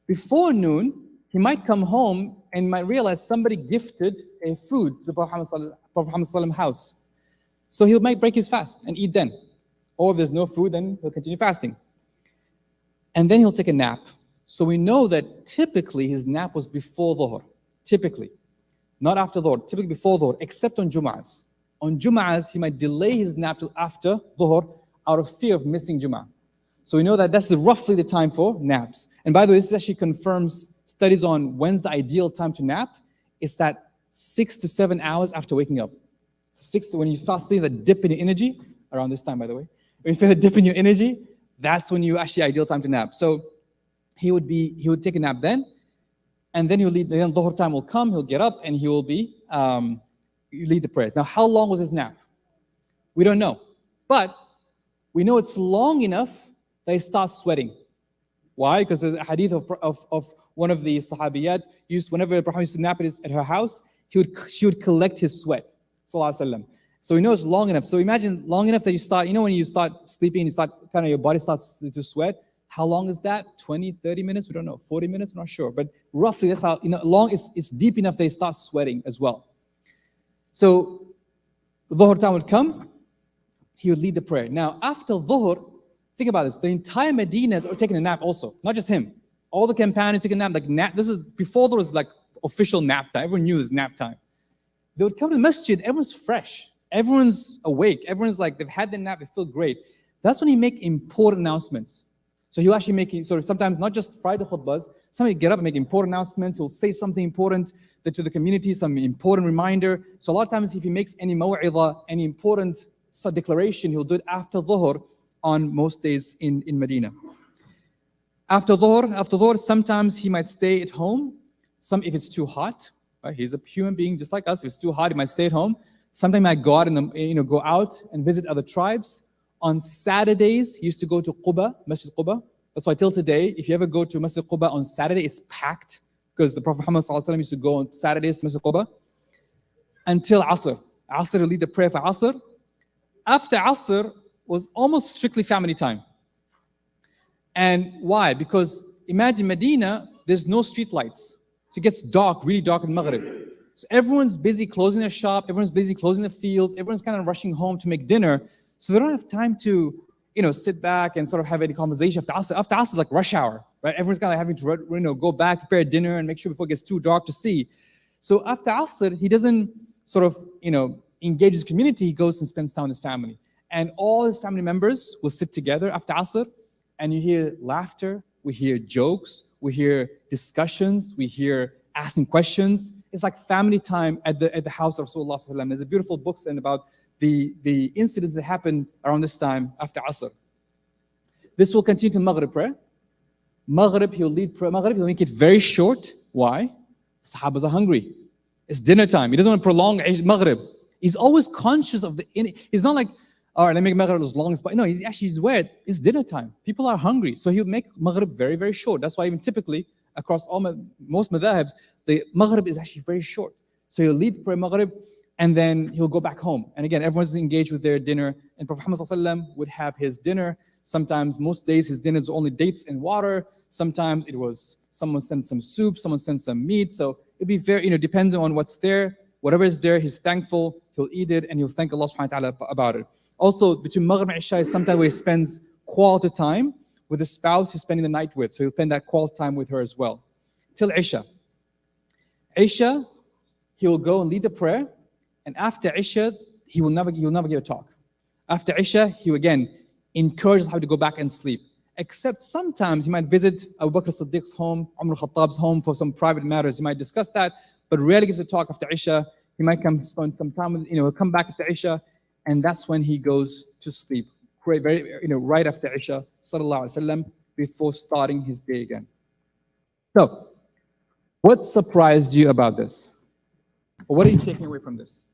Before noon, he might come home and might realize somebody gifted a food to the Prophet Muhammad's house. So he might break his fast and eat then. Or if there's no food, then he'll continue fasting. And then he'll take a nap. So we know that typically his nap was before Dhuhr. Typically. Not after Dhuhr, typically before Dhuhr, except on Jum'ahs. On Jum'ahs, he might delay his nap till after Dhuhr out of fear of missing Jum'ah. So we know that that's roughly the time for naps. And by the way, this actually confirms studies on when's the ideal time to nap. It's that 6 to 7 hours after waking up. When you start seeing the dip in your energy, around this time, by the way, when you feel the dip in your energy, that's when you actually ideal time to nap. So he would take a nap then, and then then Dhuhr time will come, he'll get up, and he will lead the prayers. Now, how long was his nap? We don't know. But we know it's long enough that he starts sweating. Why? Because the hadith of one of the sahabiyat whenever Abraham used to nap at her house, she would collect his sweat. So we know it's long enough. So imagine long enough that you start, when you start sleeping, your body starts to sweat. How long is that? 20, 30 minutes? We don't know. 40 minutes? We're not sure. But roughly that's how, long, it's deep enough that he starts sweating as well. So Dhuhr time would come, he would lead the prayer. Now, after Dhuhr, think about this. The entire Medina is taking a nap also, not just him. All the companions taking a nap. This is before there was official nap time. Everyone knew it was nap time. They would come to the masjid, everyone's fresh. Everyone's awake. Everyone's they've had their nap, they feel great. That's when he make important announcements. So he'll actually make sometimes not just Friday khutbahs, somebody get up and make important announcements. He'll say something important to the community, some important reminder. So a lot of times if he makes any maw'idah, any important declaration, he'll do it after Dhuhr on most days in Medina. After Dhuhr, sometimes he might stay at home. If it's too hot, right? He's a human being just like us. If it's too hot, he might stay at home. Sometimes he might go out and visit other tribes. On Saturdays, he used to go to Quba, Masjid Quba. That's why till today, if you ever go to Masjid Quba on Saturday, it's packed because the Prophet Muhammad ﷺ used to go on Saturdays to Masjid Quba until Asr. Asr will lead the prayer for Asr. After Asr was almost strictly family time. And why? Because imagine Medina, there's no street lights. So it gets dark, really dark in Maghrib. So everyone's busy closing their shop, everyone's busy closing the fields, everyone's kind of rushing home to make dinner. So they don't have time to, sit back and sort of have any conversation after Asr. After Asr is like rush hour, right? Everyone's kind of having to, go back, prepare dinner and make sure before it gets too dark to see. So after Asr, he doesn't sort of, engage his community, he goes and spends time with his family. And all his family members will sit together after Asr, and you hear laughter, we hear jokes, we hear discussions, we hear asking questions. It's like family time at the house of Rasulullah sallallahu alaihi wasallam. There's a beautiful book about the incidents that happened around this time after Asr. This will continue to Maghrib prayer. Maghrib, he'll lead prayer. Maghrib, he'll make it very short. Why? Sahabas are hungry. It's dinner time. He doesn't want to prolong Maghrib. He's always conscious of he's not like, all right, let me make Maghrib as long as possible. No, he's aware it's dinner time. People are hungry. So he'll make Maghrib very, very short. That's why even typically across most madhabs, the Maghrib is actually very short. So he'll lead prayer Maghrib and then he'll go back home. And again, everyone's engaged with their dinner. And Prophet Muhammad ﷺ would have his dinner. Sometimes, most days, his dinner is only dates and water. Sometimes it was someone sent some soup, someone sent some meat. So it'd be very, depends on what's there. Whatever is there, he's thankful, he'll eat it, and he'll thank Allah subhanahu wa ta'ala about it. Also, between Maghrib and Isha is sometimes where he spends quality time with the spouse he's spending the night with. So he'll spend that quality time with her as well. Till Isha. Isha, he will go and lead the prayer. And after Isha, he will never give a talk. After Isha, he will again encourage how to go back and sleep. Except sometimes he might visit Abu Bakr Siddiq's home, Umar Khattab's home for some private matters. He might discuss that, but rarely gives a talk after Isha. He might come spend some time with, he'll come back after Isha, and that's when he goes to sleep. Right after Isha, sallallahu alaihi wasallam, before starting his day again. So, what surprised you about this? Or what are you taking away from this?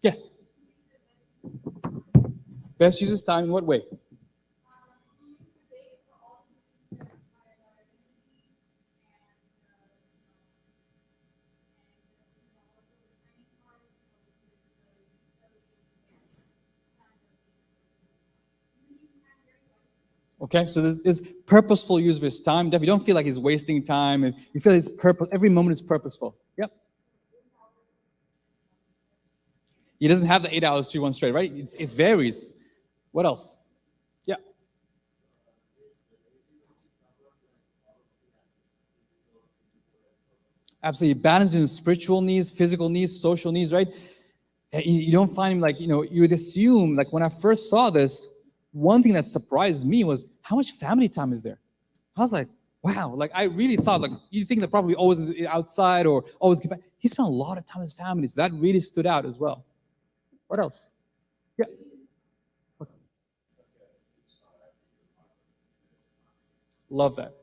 Yes. Best use his time in what way? Okay, so there's purposeful use of his time. That you don't feel like he's wasting time. You feel his purpose. Every moment is purposeful. Yep. He doesn't have the 8 hours to one straight, right? It varies. What else? Yeah. Absolutely. Balancing spiritual needs, physical needs, social needs, right? You don't find him like, you would assume, like when I first saw this, one thing that surprised me was how much family time is there. I was like, wow, like I really thought, like you think they're probably always outside or always, he spent a lot of time with his family. So that really stood out as well. What else? Yeah. Love that.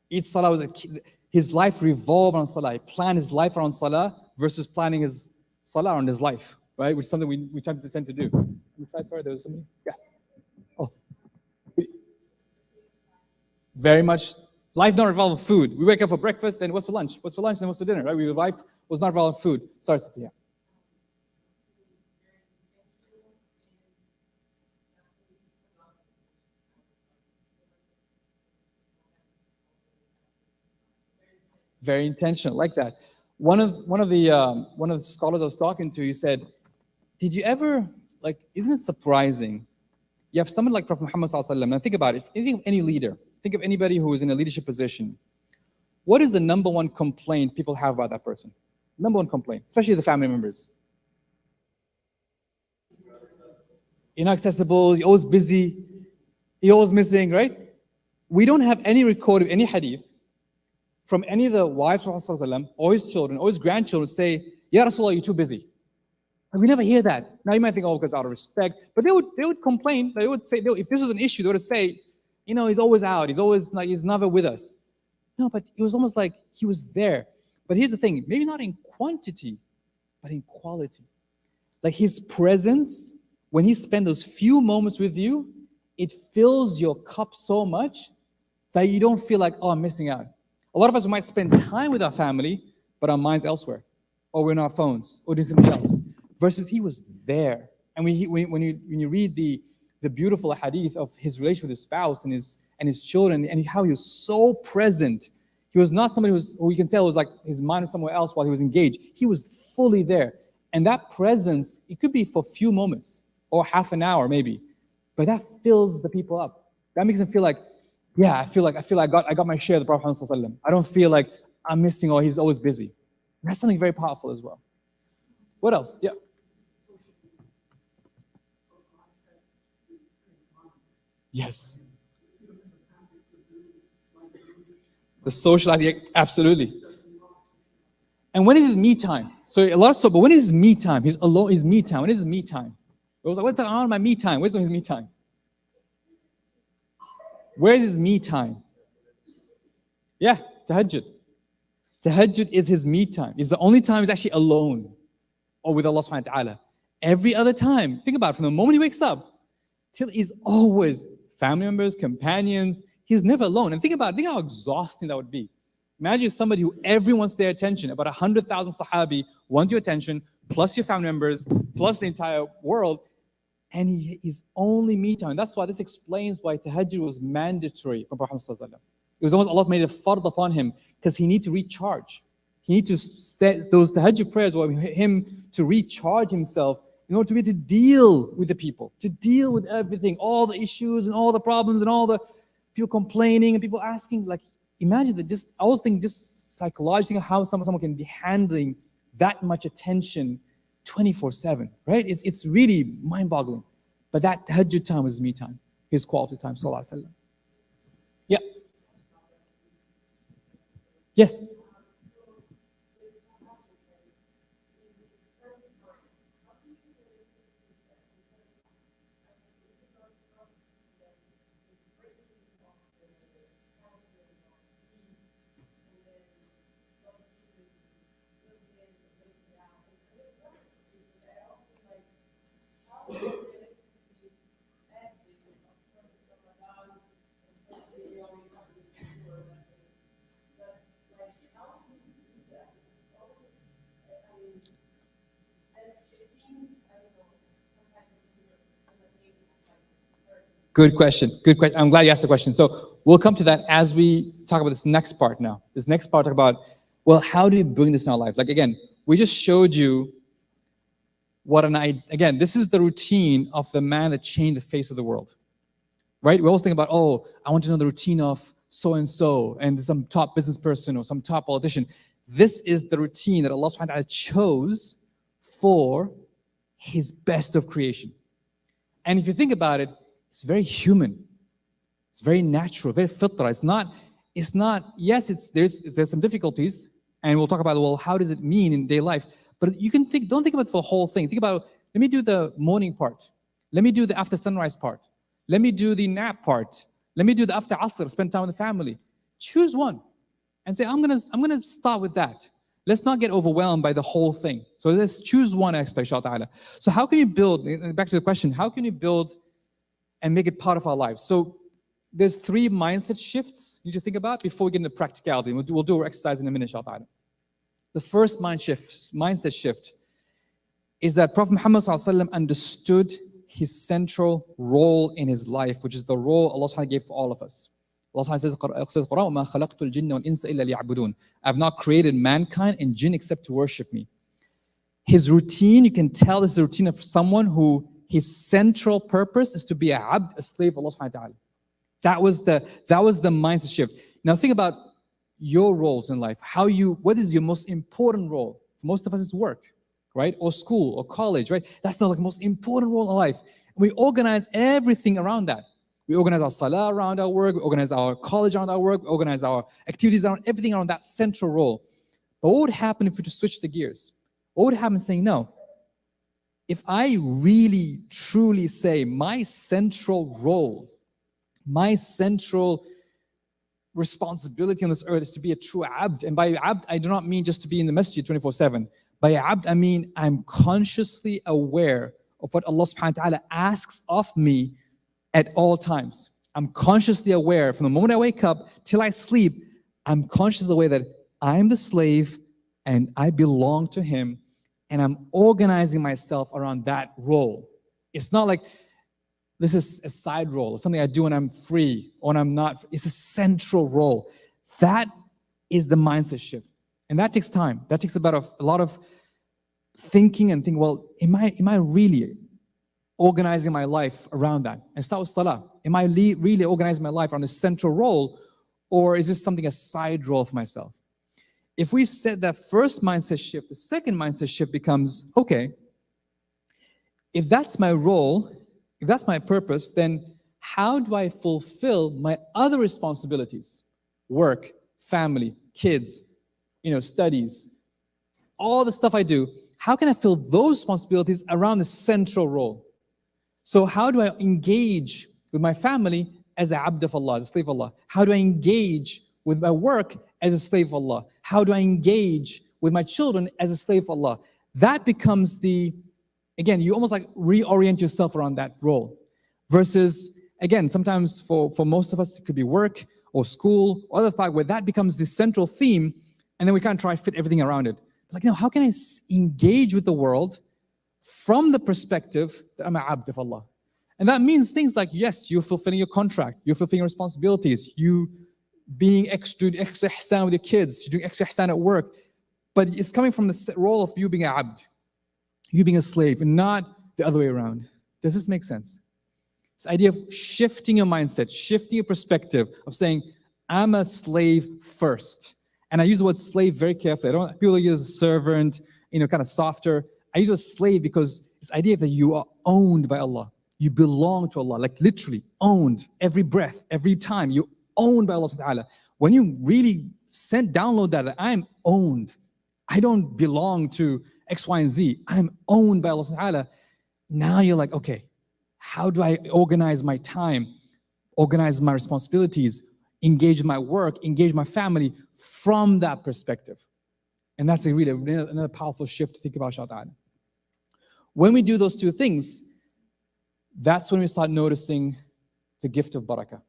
Each salah was his life revolved on salah. He planned his life around salah versus planning his salah around his life, right? Which is something we tend to do. On the side, sorry, there was somebody? Yeah. Oh. Very much. Life not revolve around food. We wake up for breakfast, then what's for lunch? What's for lunch, then what's for dinner, right? Life was not revolve around food. Sorry, Sister, yeah. Very intentional, like that. One of the scholars I was talking to, he said, "Did you ever like? Isn't it surprising? You have someone like Prophet Muhammad Sallallahu Alaihi Wasallam. Now think about it. If you think of any leader, think of anybody who is in a leadership position. What is the number one complaint people have about that person? Number one complaint, especially the family members. Inaccessible. You're always busy. You're always missing, right? We don't have any record of any hadith from any of the wives of Prophet or his children or his grandchildren say, Ya Rasulullah, you're too busy. And we never hear that. Now you might think, oh, because out of respect, but they would complain. They would say, if this was an issue, they would say, he's always out. He's always like, he's never with us. No, but it was almost like he was there. But here's the thing, maybe not in quantity, but in quality. Like his presence, when he spent those few moments with you, it fills your cup so much that you don't feel like, oh, I'm missing out. A lot of us might spend time with our family, but our mind's elsewhere, or we're in our phones, or doing something else. Versus he was there. And when you read the beautiful hadith of his relation with his spouse and his children, and how he was so present. He was not somebody who you can tell was like his mind was somewhere else while he was engaged. He was fully there. And that presence, it could be for a few moments or half an hour maybe, but that fills the people up. That makes them feel like, yeah, I feel like I got my share of the Prophet ﷺ. I don't feel like I'm missing or he's always busy. That's something very powerful as well. What else? Yeah. Yes. The social aspect, absolutely. And when is his me time? So a lot of but when is his me time? He's alone. His me time. When is his me time? It was like, what's on my me time? Where's his me time? Where is his me time? Yeah, tahajjud. Tahajjud is his me time. It's the only time he's actually alone or with Allah subhanahu wa ta'ala. Every other time, think about it, from the moment he wakes up till he's always family members, companions. He's never alone. And think how exhausting that would be. Imagine somebody who everyone wants their attention. About 100,000 Sahabi want your attention, plus your family members, plus the entire world. And he's only me time. That's why this explains why tahajjud was mandatory for Prophet ﷺ. It was almost Allah made it fard upon him because he needed to recharge. He needed to, those tahajjud prayers were him to recharge himself in order to be able to deal with the people, to deal with everything, all the issues and all the problems and all the people complaining and people asking. Like, imagine that. I was thinking just psychologically how someone can be handling that much attention 24/7, right? It's really mind-boggling. But that tahajjud time was me time, his quality time, sallallahu alaihi wasallam. Yeah. Yes. Good question. Good question. I'm glad you asked the question. So we'll come to that as we talk about this next part now. This next part, talk about, well, how do we bring this in our life? Like, again, we just showed you again, this is the routine of the man that changed the face of the world, right? We always think about, oh, I want to know the routine of so-and-so and some top business person or some top politician. This is the routine that Allah subhanahu wa ta'ala chose for his best of creation. And if you think about it, it's very human. It's very natural, very fitra. It's not, yes, there's some difficulties, and we'll talk about, well, how does it mean in daily life? But you can don't think about the whole thing. Think about, let me do the morning part. Let me do the after sunrise part. Let me do the nap part. Let me do the after asr, spend time with the family. Choose one and say, I'm gonna start with that. Let's not get overwhelmed by the whole thing. So let's choose one aspect, inshallah. So how can you build, back to the question, how can you build and make it part of our lives? So there's 3 mindset shifts you need to think about before we get into practicality. We'll do our exercise in a minute, inshallah. The first mindset shift is that Prophet Muhammad ﷺ understood his central role in his life, which is the role Allah subhanahu gave for all of us. Allah says, I have not created mankind and jinn except to worship me. His routine, you can tell this is a routine of someone who his central purpose is to be a abd, a slave of Allah subhanahu wa ta'ala. That was the mindset shift. Now think about your roles in life. What is your most important role? For most of us, it's work, right? Or school, or college, right? That's the most important role in life. And we organize everything around that. We organize our salah around our work. We organize our college around our work. We organize our activities around everything around that central role. But what would happen if we just switch the gears? What would happen saying, no, if I really, truly say my central role, my central responsibility on this earth is to be a true abd. And by abd, I do not mean just to be in the masjid 24/7. By abd, I mean I'm consciously aware of what Allah subhanahu wa ta'ala asks of me at all times. I'm consciously aware from the moment I wake up till I sleep, I'm consciously aware that I'm the slave and I belong to him, and I'm organizing myself around that role. It's not like this is a side role, something I do when I'm free or when I'm not. It's a central role. That is the mindset shift. And that takes time. That takes about a lot of thinking and thinking, well, am I really organizing my life around that? And start with salah. Am I really organizing my life around a central role, or is this something a side role for myself? If we set that first mindset shift, the second mindset shift becomes, okay, if that's my role, if that's my purpose, then how do I fulfill my other responsibilities? Work, family, kids, studies, all the stuff I do. How can I fill those responsibilities around the central role? So how do I engage with my family as a abd of Allah, as a slave of Allah? How do I engage with my work as a slave of Allah? How do I engage with my children as a slave of Allah? That becomes again, you almost like reorient yourself around that role. Versus, again, sometimes for most of us, it could be work or school or other part where that becomes the central theme, and then we can't try to fit everything around it. Like, how can I engage with the world from the perspective that I'm an abd of Allah? And that means things like, yes, you're fulfilling your contract, you're fulfilling your responsibilities, you being extra ihsan with your kids, you're doing extra ihsan at work, but it's coming from the role of you being an abd, you being a slave, and not the other way around. Does this make sense? This idea of shifting your mindset, shifting your perspective of saying, I'm a slave first. And I use the word slave very carefully. People use servant, kind of softer. I use a slave because this idea that you are owned by Allah. You belong to Allah, like literally owned. Every breath, every time, you're owned by Allah subhanahu wa ta'ala. When you really download that, I'm owned. I don't belong to X, Y, and Z. I'm owned by Allah subhanahu wa ta'ala. Now you're like, okay, how do I organize my time, organize my responsibilities, engage my work, engage my family from that perspective? And that's really another powerful shift to think about, inshallah. When we do those two things, that's when we start noticing the gift of barakah.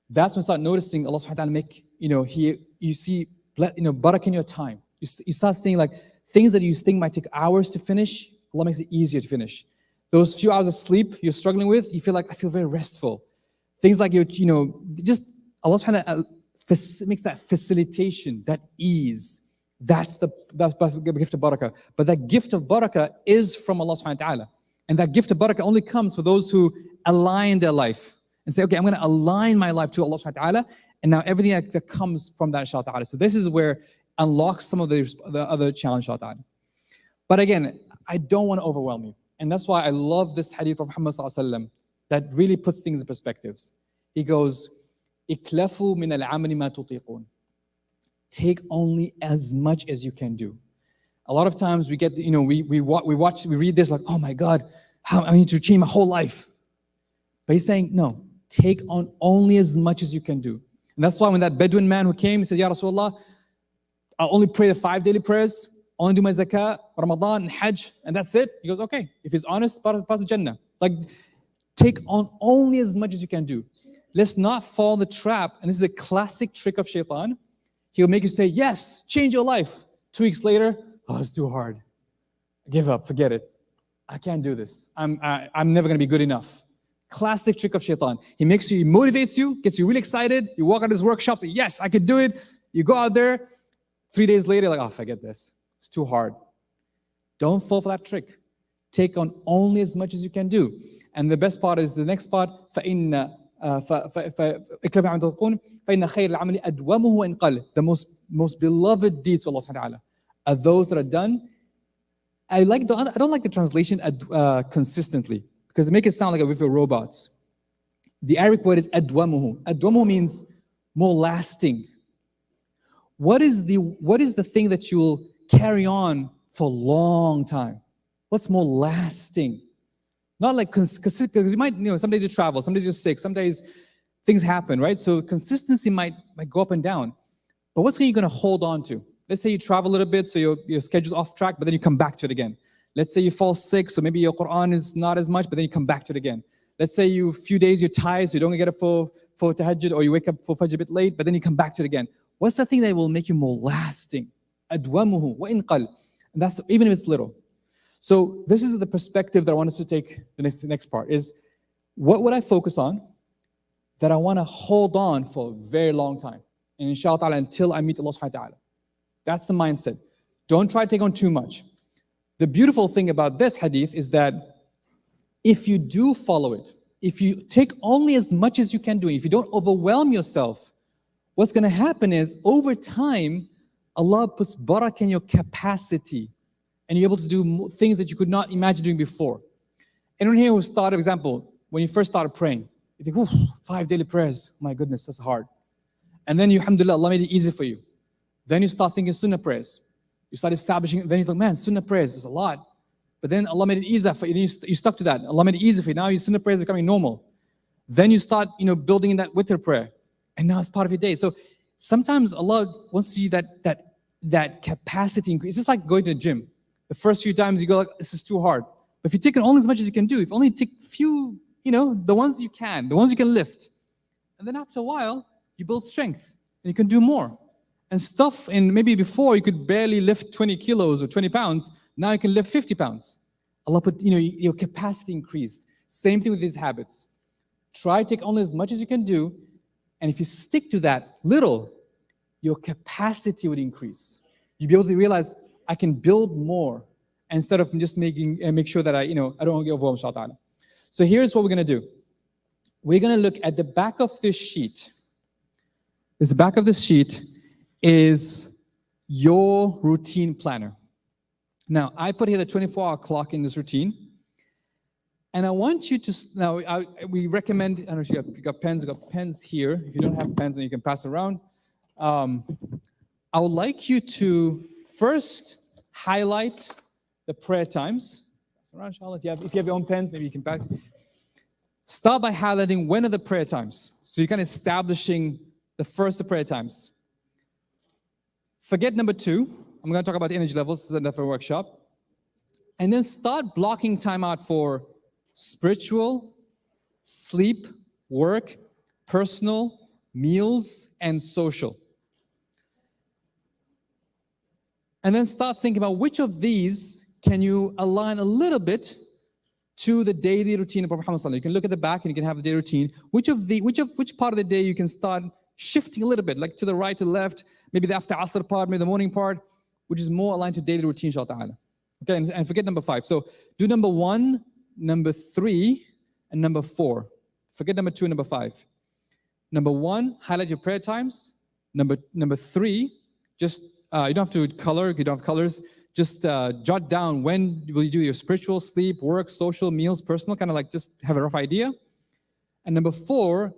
That's when we start noticing Allah subhanahu wa ta'ala make, you see, barakah in your time. You start seeing like things that you think might take hours to finish, Allah makes it easier to finish. Those few hours of sleep you're struggling with, you feel like, I feel very restful. Things like, just Allah subhanahu wa ta'ala makes that facilitation, that ease. That's the gift of barakah. But that gift of barakah is from Allah subhanahu wa ta'ala. And that gift of barakah only comes for those who align their life and say, okay, I'm going to align my life to Allah subhanahu wa ta'ala. And now everything that comes from that, inshallah ta'ala. So this is where unlocks some of the other challenge, inshallah ta'ala. But again, I don't want to overwhelm you. And that's why I love this hadith of Muhammad sallallahu alaihi wasallam that really puts things in perspectives. He goes, "Iklafu min al-amali ma tutiqun." Take only as much as you can do. A lot of times we get, we read this like, oh my God, I need to change my whole life. But he's saying, no, take on only as much as you can do. And that's why when that Bedouin man who came, he said, Ya Rasulullah, I'll only pray the 5 daily prayers, only do my zakah, Ramadan, and Hajj, and that's it. He goes, okay, if he's honest, pass the Jannah. Like, take on only as much as you can do. Let's not fall in the trap, and this is a classic trick of shaitan. He'll make you say, yes, change your life. 2 weeks later, oh, it's too hard. Give up, forget it. I can't do this. I'm never going to be good enough. Classic trick of shaitan. He motivates you, gets you really excited. You walk out of his workshop, say, yes, I could do it. You go out there. 3 days later, like, oh, forget this. It's too hard. Don't fall for that trick. Take on only as much as you can do. And the best part is the next part. The most beloved deeds to Allah subhanahu wa ta'ala are those that are done. I don't like the translation consistently because they make it sound like we're robots. The Arabic word is adwamuhu. Adwamuhu means more lasting. What is the thing that you will carry on for a long time? What's more lasting? Not like, because you might, some days you travel, some days you're sick, some days things happen, right? So consistency might go up and down. But what's you going to hold on to? Let's say you travel a little bit, so your schedule's off track, but then you come back to it again. Let's say you fall sick, so maybe your Quran is not as much, but then you come back to it again. Let's say a few days you're tired, so you don't get it for tahajjud, or you wake up for fajr a bit late, but then you come back to it again. What's the thing that will make you more lasting? Adwamuhu wa in qal. And that's even if it's little. So this is the perspective that I want us to take. The next part is, what would I focus on that I want to hold on for a very long time? And inshallah ta'ala, until I meet Allah subhanahu wa ta'ala. That's the mindset. Don't try to take on too much. The beautiful thing about this hadith is that if you do follow it, if you take only as much as you can do, if you don't overwhelm yourself, what's going to happen is over time, Allah puts barakah in your capacity and you're able to do things that you could not imagine doing before. Anyone here who started, for example, when you first started praying, you think, 5 daily prayers, my goodness, that's hard. And then alhamdulillah, Allah made it easy for you. Then you start thinking sunnah prayers. You start establishing, then you think, man, sunnah prayers is a lot. But then Allah made it easier for you. Then you stuck to that. Allah made it easy for you. Now your sunnah prayers are becoming normal. Then you start, building in that witr prayer. And now it's part of your day. So sometimes Allah wants to see that capacity increase. It's just like going to the gym. The first few times you go like, this is too hard. But if you take it only as much as you can do, if you only take few, the ones you can lift. And then after a while, you build strength and you can do more. And stuff, and maybe before you could barely lift 20 kilos or 20 pounds, now you can lift 50 pounds. Allah put, your capacity increased. Same thing with these habits. Try to take only as much as you can do, and if you stick to that little, your capacity would increase. You'll be able to realize, I can build more, instead of just make sure that I don't get overwhelmed, inshallah. So here's what we're gonna do. We're gonna look at the back of this sheet. This back of this sheet is your routine planner. Now, I put here the 24-hour clock in this routine. And I want you to, we recommend, I don't know if you got pens, we've got pens here. If you don't have pens, then you can pass around. I would like you to first highlight the prayer times. Pass around, inshallah. If you have your own pens, maybe you can pass. Start by highlighting when are the prayer times. So you're kind of establishing the first of prayer times. Forget number 2. I'm going to talk about the energy levels. This is another workshop. And then start blocking time out for spiritual, sleep, work, personal, meals, and social. And then start thinking about which of these can you align a little bit to the daily routine of Prophet Muhammad sallallahu alaihi wasallam. You can look at the back and you can have the daily routine. Which part of the day you can start shifting a little bit, like to the right, to the left, maybe the after Asr part, maybe the morning part, which is more aligned to daily routine, inshallah ta'ala. Okay, and forget number 5. So do number 1, number 3, and number 4. Forget number 2 and number 5. Number 1, highlight your prayer times. Number 3, just you don't have to color, you don't have colors. Just jot down when will you do your spiritual, sleep, work, social, meals, personal, kind of like just have a rough idea. And number 4,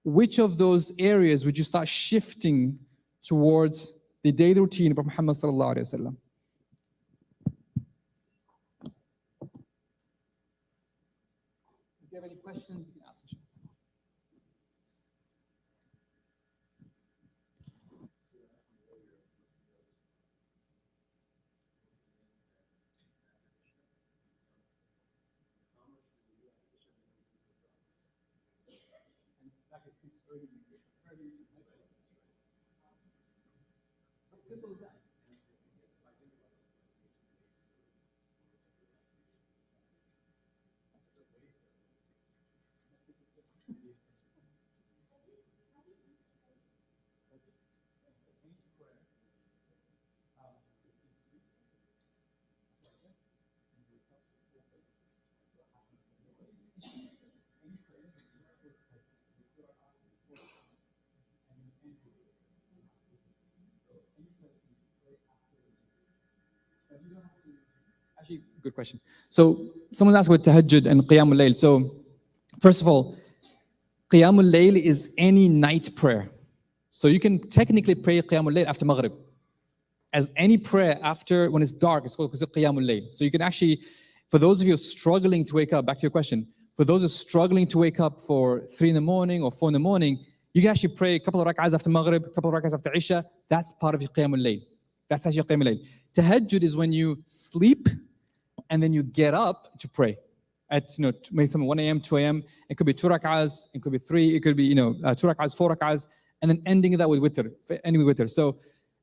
which of those areas would you start shifting towards the daily routine of Muhammad sallallahu alaihi wasallam? If you have any questions, you can ask. Actually, good question. So someone asked about tahajjud and qiyamul layl. So first of all, qiyamul layl is any night prayer. So you can technically pray qiyamul layl after maghrib. As any prayer after when it's dark, it's called qiyamul layl. So you can actually, for those of you struggling to wake up, back to your question, for those who are struggling to wake up for 3 in the morning or 4 in the morning, you can actually pray a couple of rak'ahs after maghrib, a couple of rak'ahs after isha. That's part of your qiyamul layl. That's actually qiyamul layl. Tahajjud is when you sleep and then you get up to pray at maybe some 1 a.m., 2 a.m. It could be 2 rak'ahs, it could be 3, it could be 2 rak'ahs, 4 rak'ahs, and then ending that with witr, ending with witr. So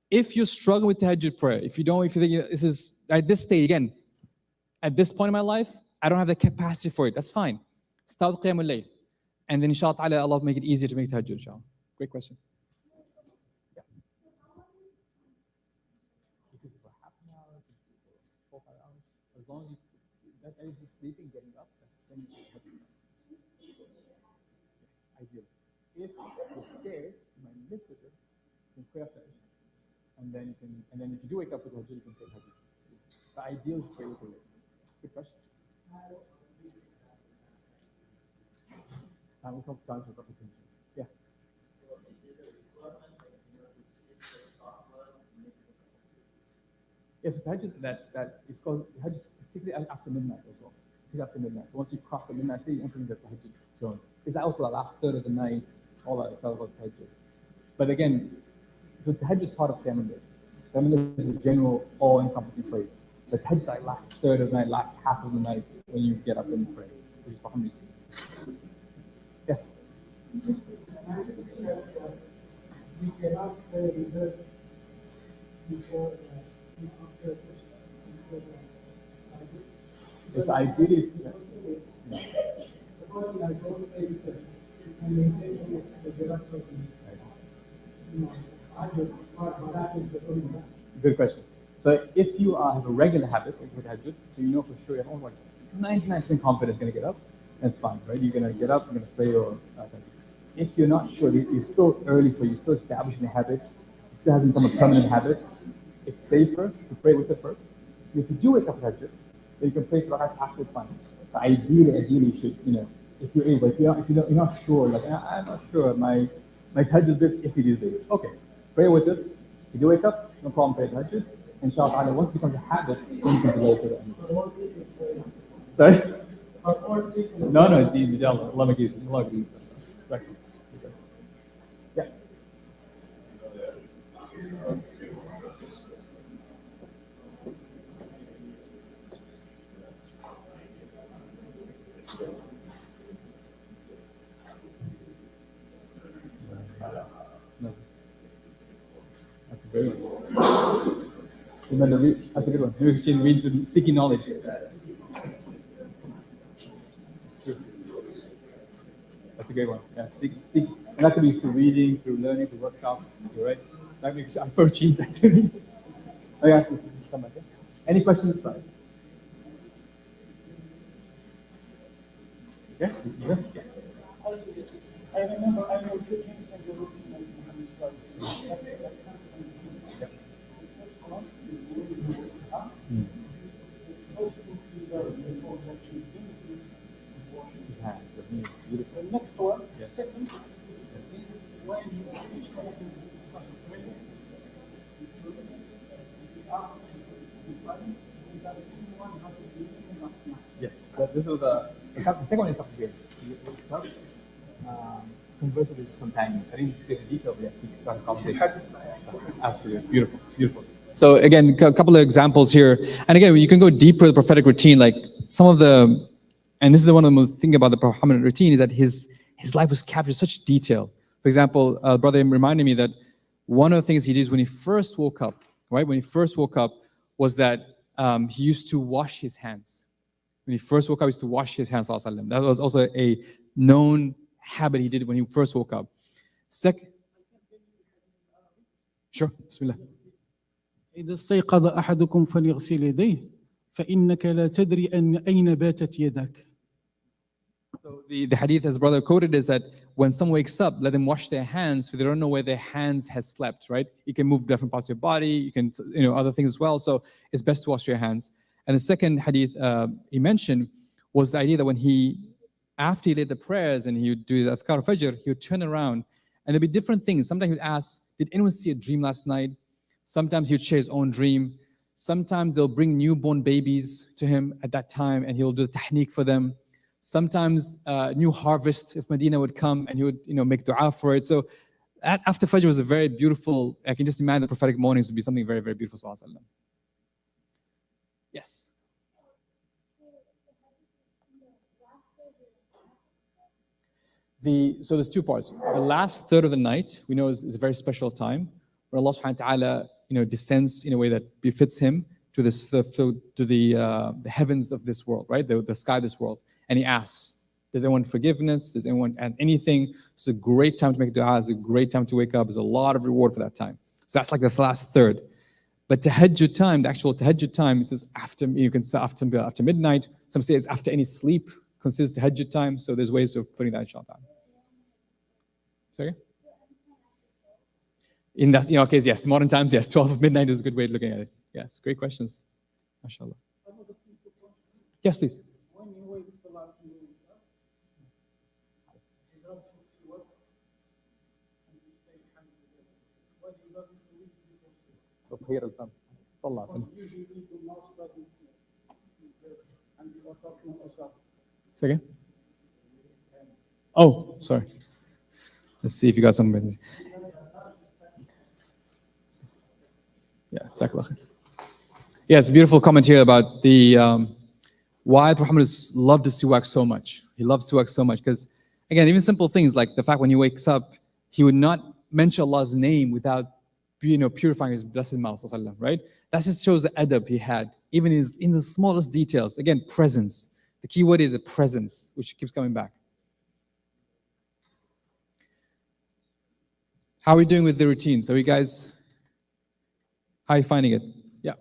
if you're struggling with tahajjud prayer, if you think this is at this stage again, at this point in my life, I don't have the capacity for it. That's fine. Start with qiyamul layl, and then inshallah ta'ala, Allah will make it easier to make tahajjud. Inshallah. Great question. As long as that is just sleeping, getting up, then ideal. If you're scared, you might miss it, you can pray after it. And then if you do wake up with tahajjud, you can pray tahajjud. The ideal is to pray with it. Good question. We'll talk to Dr. Yeah. Yes, tahajjud that is called tahajjud, particularly after midnight as well. Particularly after midnight. So once you cross the midnight, you enter the tahajjud zone. Is that also the last third of the night? All that about tahajjud. But again, the tahajjud is part of qiyamul layl. Qiyamul layl is a general, all-encompassing place. The tahajjud is like last third of the night, last half of the night when you get up and pray, which is for Hamdi. Yes. We cannot pray either before after. It's ideally. Good question. So if you have a regular habit of tahajjud, so you know for sure you have like 99% confidence going to get up, that's fine, right? You're going to get up, you're going to pray your tahajjud. If you're not sure, you're still early for you, you're still establishing a habit, it still hasn't become a permanent habit, it's safer to pray with it first. If you do wake up tahajjud, then you can pray for rak'ahs after, it's fine. So ideally you should, if you're able, if you're not sure, like I'm not sure, my tahajjud is a bit iffy these days. Okay, pray with this. If you do wake up, no problem, pray tahajjud. Inshallah, once it becomes a habit, then you can delay to the end. Sorry? No, it's easy, inshallah. Allah make it easy. Allah make it easy. Right. Yeah. No. That's a very good one. That's a good one. Maybe we should read to seeking knowledge. a great one. Yeah, seek. And that could be through reading, through learning, through workshops. You're right. That makes I'm approaching that to me. Oh, yeah, come back. Yeah. Any questions this side? Yeah. Yeah. I remember I know two things in the routine of Muhammad the next one, second, is when you finish connecting the prayer, Yes. This is the second one is up here. Converse with his companions. I didn't get the detail, but yes, he started conversation. Absolutely. Beautiful. Beautiful. So again, a couple of examples here. And again, you can go deeper with the prophetic routine, like some of the, and this is the one of the most thing about the Muhammad routine is that his life was captured such detail. For example, brother reminded me that one of the things he did when he first woke up, right? When he first woke up was that he used to wash his hands. When he first woke up, he used to wash his hands. That was also a known habit he did when he first woke up. Second, sure, Bismillah. إذا استيقظ أحدكم فليغسل يديه فإنك لا تدري أين باتت يدك. So the hadith, as brother quoted, is that when someone wakes up, let them wash their hands, because they don't know where their hands has slept, right? You can move different parts of your body, you can, other things as well. So it's best to wash your hands. And the second hadith he mentioned was the idea that when after he did the prayers and he would do the Adhkar al-Fajr, he would turn around and there'd be different things. Sometimes he would ask, did anyone see a dream last night? Sometimes he would share his own dream. Sometimes they'll bring newborn babies to him at that time and he'll do the tahniq for them. Sometimes new harvest, if Medina would come and he would make dua for it. So after Fajr was a very beautiful, I can just imagine the prophetic mornings would be something very, very beautiful. Sallallahu Alaihi Wasallam. Yes. So there's two parts. The last third of the night, we know is a very special time where Allah subhanahu wa ta'ala descends in a way that befits him to the heavens of this world, right? The sky of this world. And he asks, does anyone forgiveness? Does anyone add anything? It's a great time to make dua. It's a great time to wake up. There's a lot of reward for that time. So that's like the last third. But tahajjud time, the actual tahajjud time, it says after midnight. Some say it's after any sleep considers tahajjud time. So there's ways of putting that inshallah. Sorry? In that case, yes. Modern times, yes. 12 of midnight is a good way of looking at it. Yes, great questions. MashaAllah. Yes, please. When you wake Salat, you wake up, you love to sweat, and you say Alhamdulillah. What you love to read before sleep. Usually read the most, but and you are talking about. Second? Oh, sorry. Let's see if you got something. Yeah, Jazakallah. Yeah, it's a beautiful comment here about the why Prophet Muhammad loved the siwak so much. He loved siwak so much because, again, even simple things like the fact when he wakes up, he would not mention Allah's name without purifying his blessed mouth, right? That just shows the adab he had, even in the smallest details. Again, presence. The key word is a presence, which keeps coming back. How are we doing with the routines? Are you guys, how are you finding it? Yeah.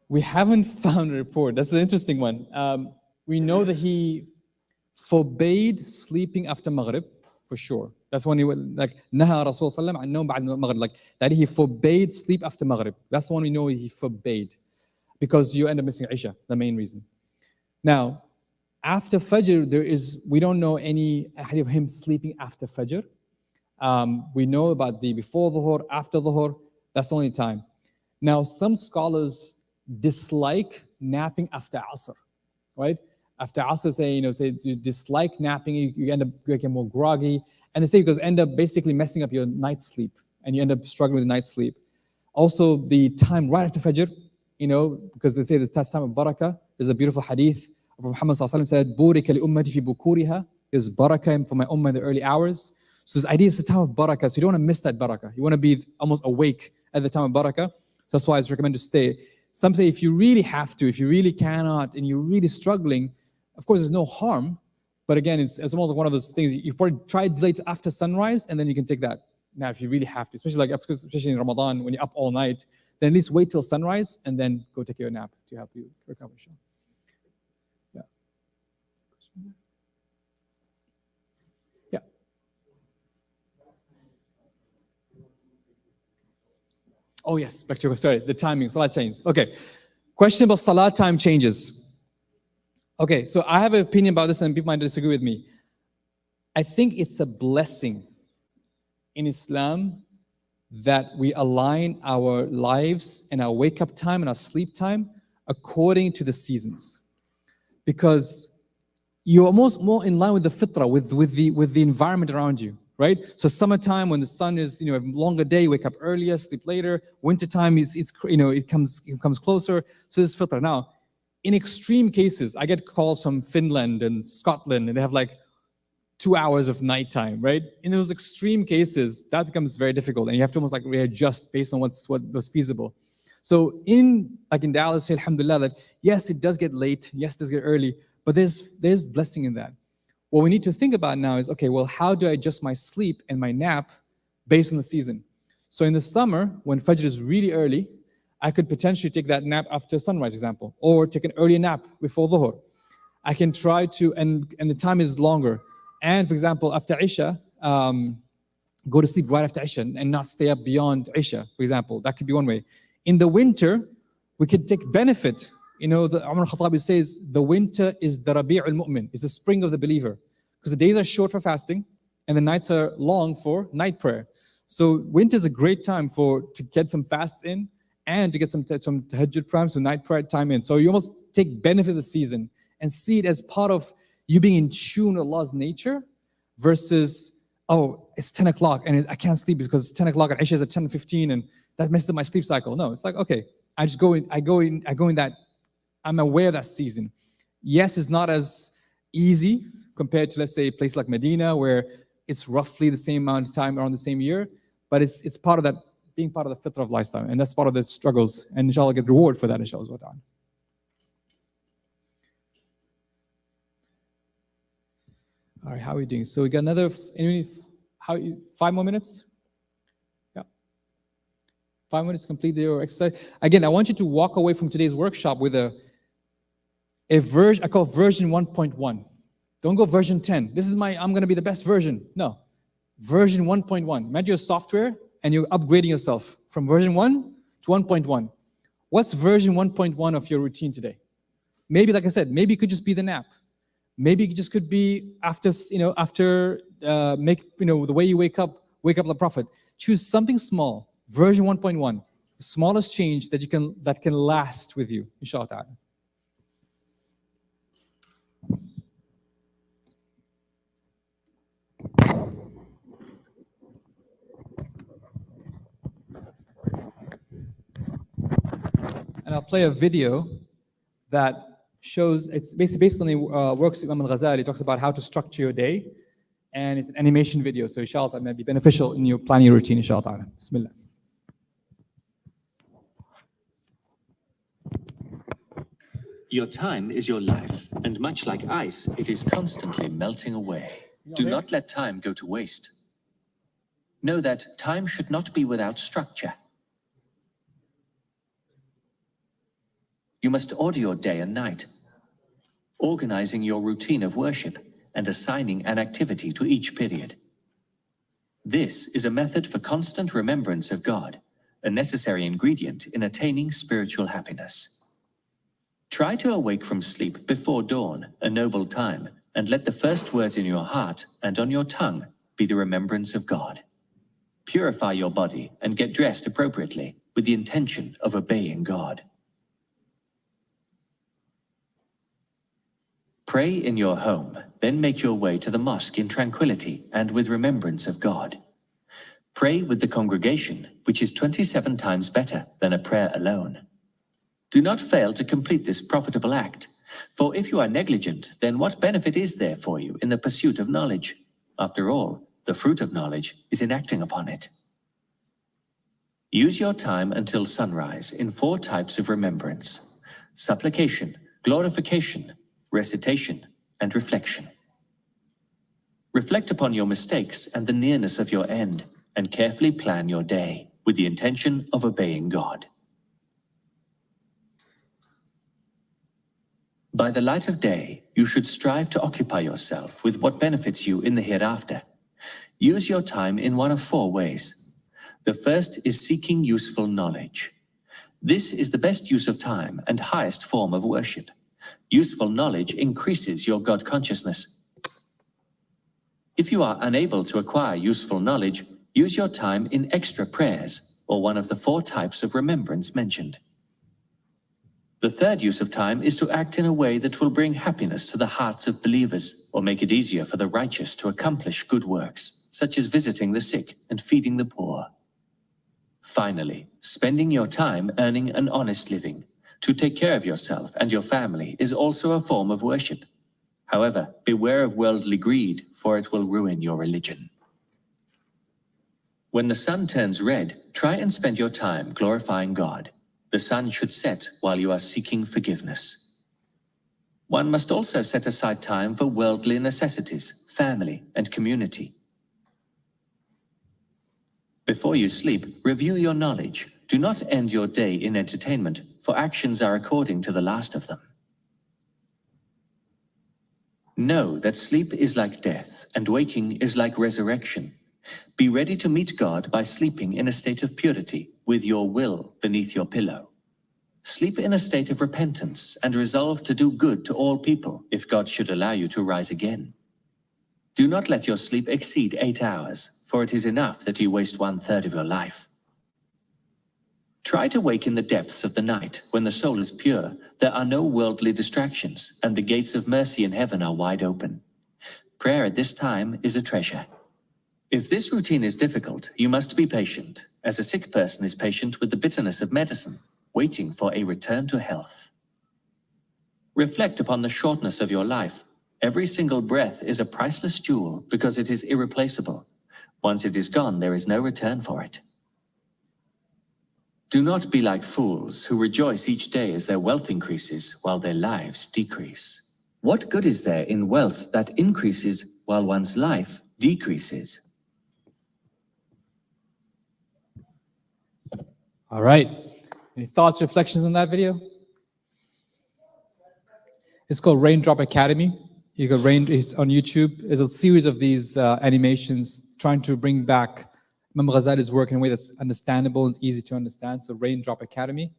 We haven't found a report. That's an interesting one. We know that he forbade sleeping after Maghrib, for sure. That's when he went, like, Naha Rasul Sallam an nawm ba'd Maghrib, like that he forbade sleep after Maghrib. That's the one we know he forbade, because you end up missing Isha, the main reason. Now, after Fajr, we don't know any hadith of him sleeping after Fajr. We know about the before Dhuhr, after Dhuhr, that's the only time. Now, some scholars dislike napping after Asr, right? After Asr, say you dislike napping, you end up getting more groggy. And they say because end up basically messing up your night sleep and you end up struggling with night sleep. Also, the time right after Fajr, because they say this time of barakah, there's a beautiful hadith of Muhammad said, Burika li ummati fi bukuriha, there's barakah for my ummah in the early hours. So this idea is the time of barakah. So you don't want to miss that barakah. You want to be almost awake at the time of barakah. So that's why it's recommended to stay. Some say if you really have to, if you really cannot, and you're really struggling, of course, there's no harm. But again, it's almost like one of those things. You probably try to delay to after sunrise, and then you can take that. Now, if you really have to, especially in Ramadan, when you're up all night, then at least wait till sunrise and then go take your nap to help you recover. Yeah. Yeah. Oh yes, back to sorry, the timing, salat change. Okay. Question about salat time changes. Okay, so I have an opinion about this and people might disagree with me. I think it's a blessing in Islam that we align our lives and our wake-up time and our sleep time according to the seasons. Because you're almost more in line with the fitrah, with the environment around you, right? So summertime, when the sun is, a longer day, you wake up earlier, sleep later. Wintertime, it comes closer. So this fitrah. Now, in extreme cases, I get calls from Finland and Scotland, and they have like 2 hours of nighttime, right? In those extreme cases, that becomes very difficult, and you have to almost like readjust based on what was feasible. So in Dallas, alhamdulillah, that yes, it does get late, yes, it does get early, but there's blessing in that. What we need to think about now is, okay, well, how do I adjust my sleep and my nap based on the season? So in the summer, when Fajr is really early, I could potentially take that nap after sunrise, for example, or take an early nap before Dhuhr. I can try to, and the time is longer. And for example, after Isha, go to sleep right after Isha and not stay up beyond Isha, for example. That could be one way. In the winter, we could take benefit. The Umar al-Khattabi says, the winter is the Rabi' al-Mu'min, it's the spring of the believer. Because the days are short for fasting and the nights are long for night prayer. So winter is a great time to get some fasts in and to get some tahajjud prime, so night prayer time in. So you almost take benefit of the season and see it as part of you being in tune with Allah's nature versus, oh, it's 10 o'clock and I can't sleep because it's 10 o'clock and Isha is at 10:15 and that messes up my sleep cycle. No, it's like, okay, I go in that, I'm aware of that season. Yes, it's not as easy compared to, let's say, a place like Medina where it's roughly the same amount of time around the same year, but it's part of that, being part of the fitrah of lifestyle, and that's part of the struggles, and inshallah get reward for that, inshallah. All right, how are we doing? So we got another, 5 more minutes? Yeah. 5 minutes to complete your exercise. Again, I want you to walk away from today's workshop with a version, I call version 1.1. Don't go version 10. This is I'm gonna be the best version. No, version 1.1. Imagine your software and you're upgrading yourself from version 1 to 1.1. What's version 1.1 of your routine today? Maybe, like I said, maybe it could just be the nap. Maybe it just could be after the way you wake up the Prophet. Choose something small, version 1.1, smallest change that can last with you, inshallah ta'ala. And I'll play a video that shows, it's based on the works of Imam al-Ghazali. It talks about how to structure your day, and it's an animation video, so inshallah that may be beneficial in your planning routine, inshallah. Bismillah. Your time is your life, and much like ice, it is constantly melting away. Do not let time go to waste. Know that time should not be without structure. You must order your day and night, organizing your routine of worship and assigning an activity to each period. This is a method for constant remembrance of God, a necessary ingredient in attaining spiritual happiness. Try to awake from sleep before dawn, a noble time, and let the first words in your heart and on your tongue be the remembrance of God. Purify your body and get dressed appropriately with the intention of obeying God. Pray in your home, then make your way to the mosque in tranquility and with remembrance of God. Pray with the congregation, which is 27 times better than a prayer alone. Do not fail to complete this profitable act, for if you are negligent, then what benefit is there for you in the pursuit of knowledge? After all, the fruit of knowledge, is in acting upon it. Use your time until sunrise in 4 types of remembrance: supplication, glorification, recitation, and reflection. Reflect upon your mistakes and the nearness of your end, and carefully plan your day with the intention of obeying God. By the light of day, you should strive to occupy yourself with what benefits you in the hereafter. Use your time in one of 4 ways. The first is seeking useful knowledge. This is the best use of time and highest form of worship. Useful knowledge increases your God consciousness. If you are unable to acquire useful knowledge, use your time in extra prayers or one of the 4 types of remembrance mentioned. The third use of time is to act in a way that will bring happiness to the hearts of believers or make it easier for the righteous to accomplish good works, such as visiting the sick and feeding the poor. Finally, spending your time earning an honest living to take care of yourself and your family is also a form of worship. However, beware of worldly greed, for it will ruin your religion. When the sun turns red, try and spend your time glorifying God. The sun should set while you are seeking forgiveness. One must also set aside time for worldly necessities, family, and community. Before you sleep, review your knowledge. Do not end your day in entertainment, for actions are according to the last of them. Know that sleep is like death, and waking is like resurrection. Be ready to meet God by sleeping in a state of purity, with your will beneath your pillow. Sleep in a state of repentance and resolve to do good to all people if God should allow you to rise again. Do not let your sleep exceed 8 hours, for it is enough that you waste 1/3 of your life. Try to wake in the depths of the night when the soul is pure, there are no worldly distractions, and the gates of mercy in heaven are wide open. Prayer at this time is a treasure. If this routine is difficult, you must be patient, as a sick person is patient with the bitterness of medicine, waiting for a return to health. Reflect upon the shortness of your life. Every single breath is a priceless jewel because it is irreplaceable. Once it is gone, there is no return for it. Do not be like fools who rejoice each day as their wealth increases while their lives decrease. What good is there in wealth that increases while one's life decreases? All right. Any thoughts, reflections on that video? It's called Raindrop Academy. You can it's on YouTube. It's a series of these animations trying to bring back Imam Ghazali's work in a way that's understandable and easy to understand. So Raindrop Academy.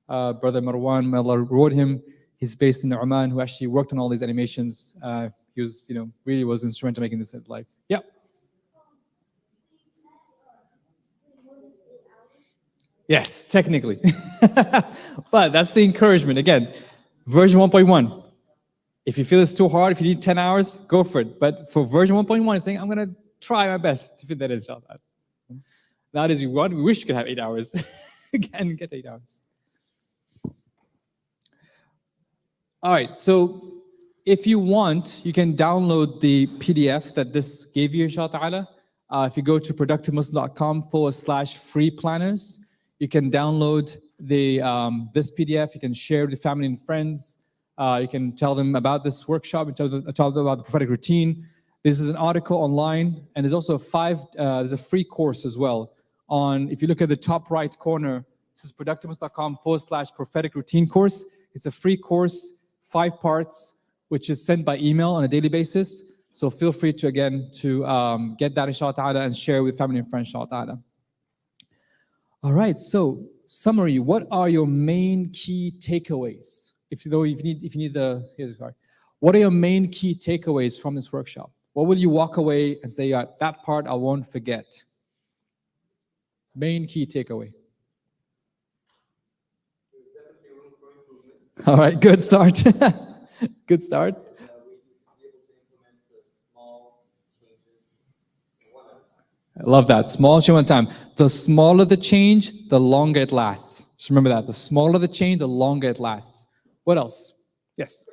Brother Marwan, may Allah reward him. He's based in Oman, who actually worked on all these animations. He was, really was instrumental in making this life. Yeah. Yes, technically. But that's the encouragement. Again, version 1.1. If you feel it's too hard, if you need 10 hours, go for it. But for version 1.1, it's saying, I'm going to try my best to fit that in, inshallah. Nowadays, we wish you could have 8 hours. Again, get 8 hours. All right, so if you want, you can download the PDF that this gave you, inshallah. If you go to productivemuslim.com/free planners, you can download the this PDF. You can share it with family and friends. You can tell them about this workshop and tell them about the prophetic routine. This is an article online, and there's also there's a free course as well. If you look at the top right corner, this is productivemuslim.com/prophetic routine course. It's a free course, 5 parts, which is sent by email on a daily basis. So feel free to get that inshallah ta'ala and share with family and friends inshallah ta'ala. All right, so summary, what are your main key takeaways? What are your main key takeaways from this workshop? What will you walk away and say, yeah, that part I won't forget? Main key takeaway. There's definitely room for improvement. All right, good start. Good start. We should be able to implement small changes one at a time. I love that. Small change one at a time. The smaller the change, the longer it lasts. Just remember that. The smaller the change, the longer it lasts. What else? Yes.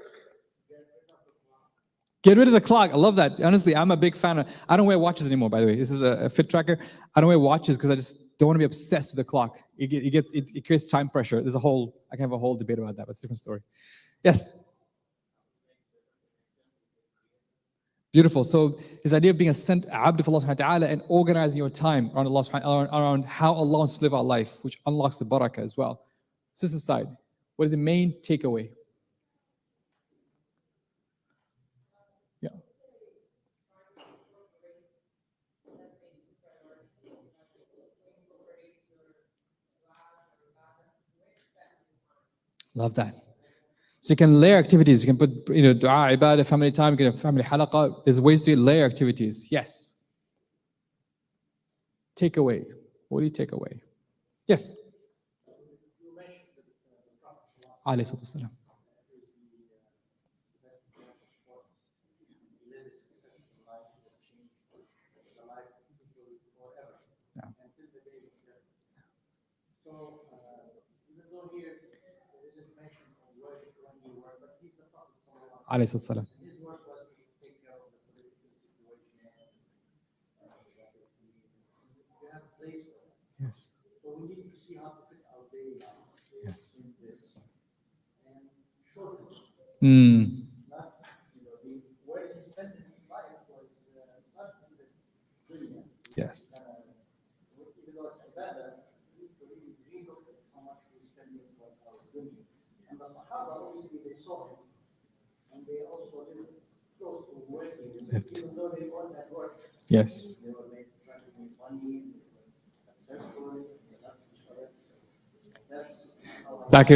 Get rid of the clock. I love that. Honestly, I'm a big fan of. I don't wear watches anymore. By the way, this is a fit tracker. I don't wear watches because I just don't want to be obsessed with the clock. It creates time pressure. I can have a whole debate about that. But it's a different story. Yes. Beautiful. So this idea of being a sent abd of Allah subhanahu wa ta'ala and organizing your time around Allah around how Allah wants to live our life, which unlocks the barakah as well. So this aside, what is the main takeaway? Yeah. Love that. So you can layer activities. You can put, dua, ibadah, family time, you can have family halaqah. There's ways to layer activities. Yes. Take away. What do you take away? Yes. You mentioned that the Prophet Alayhi salatu wasalam. Yeah. So, even though here there isn't mention of work when you work, but he's the Prophet sallallahu alaihi Alayhi salatu wasalam. wasallam. His work was to take care of the political situation and we have a place for that. Yes. So we need to see how to fit our daily lives Yes. in this and shorten it. Not, where he spent his life was not in the dunya. Yes. Even though it's ibadah, we look at how much we spend for our dunya. And the Sahaba, obviously, they saw him, and they also did close to working, even though they all had work. Yes. They were trying to make money, they were successful, they loved each other. That's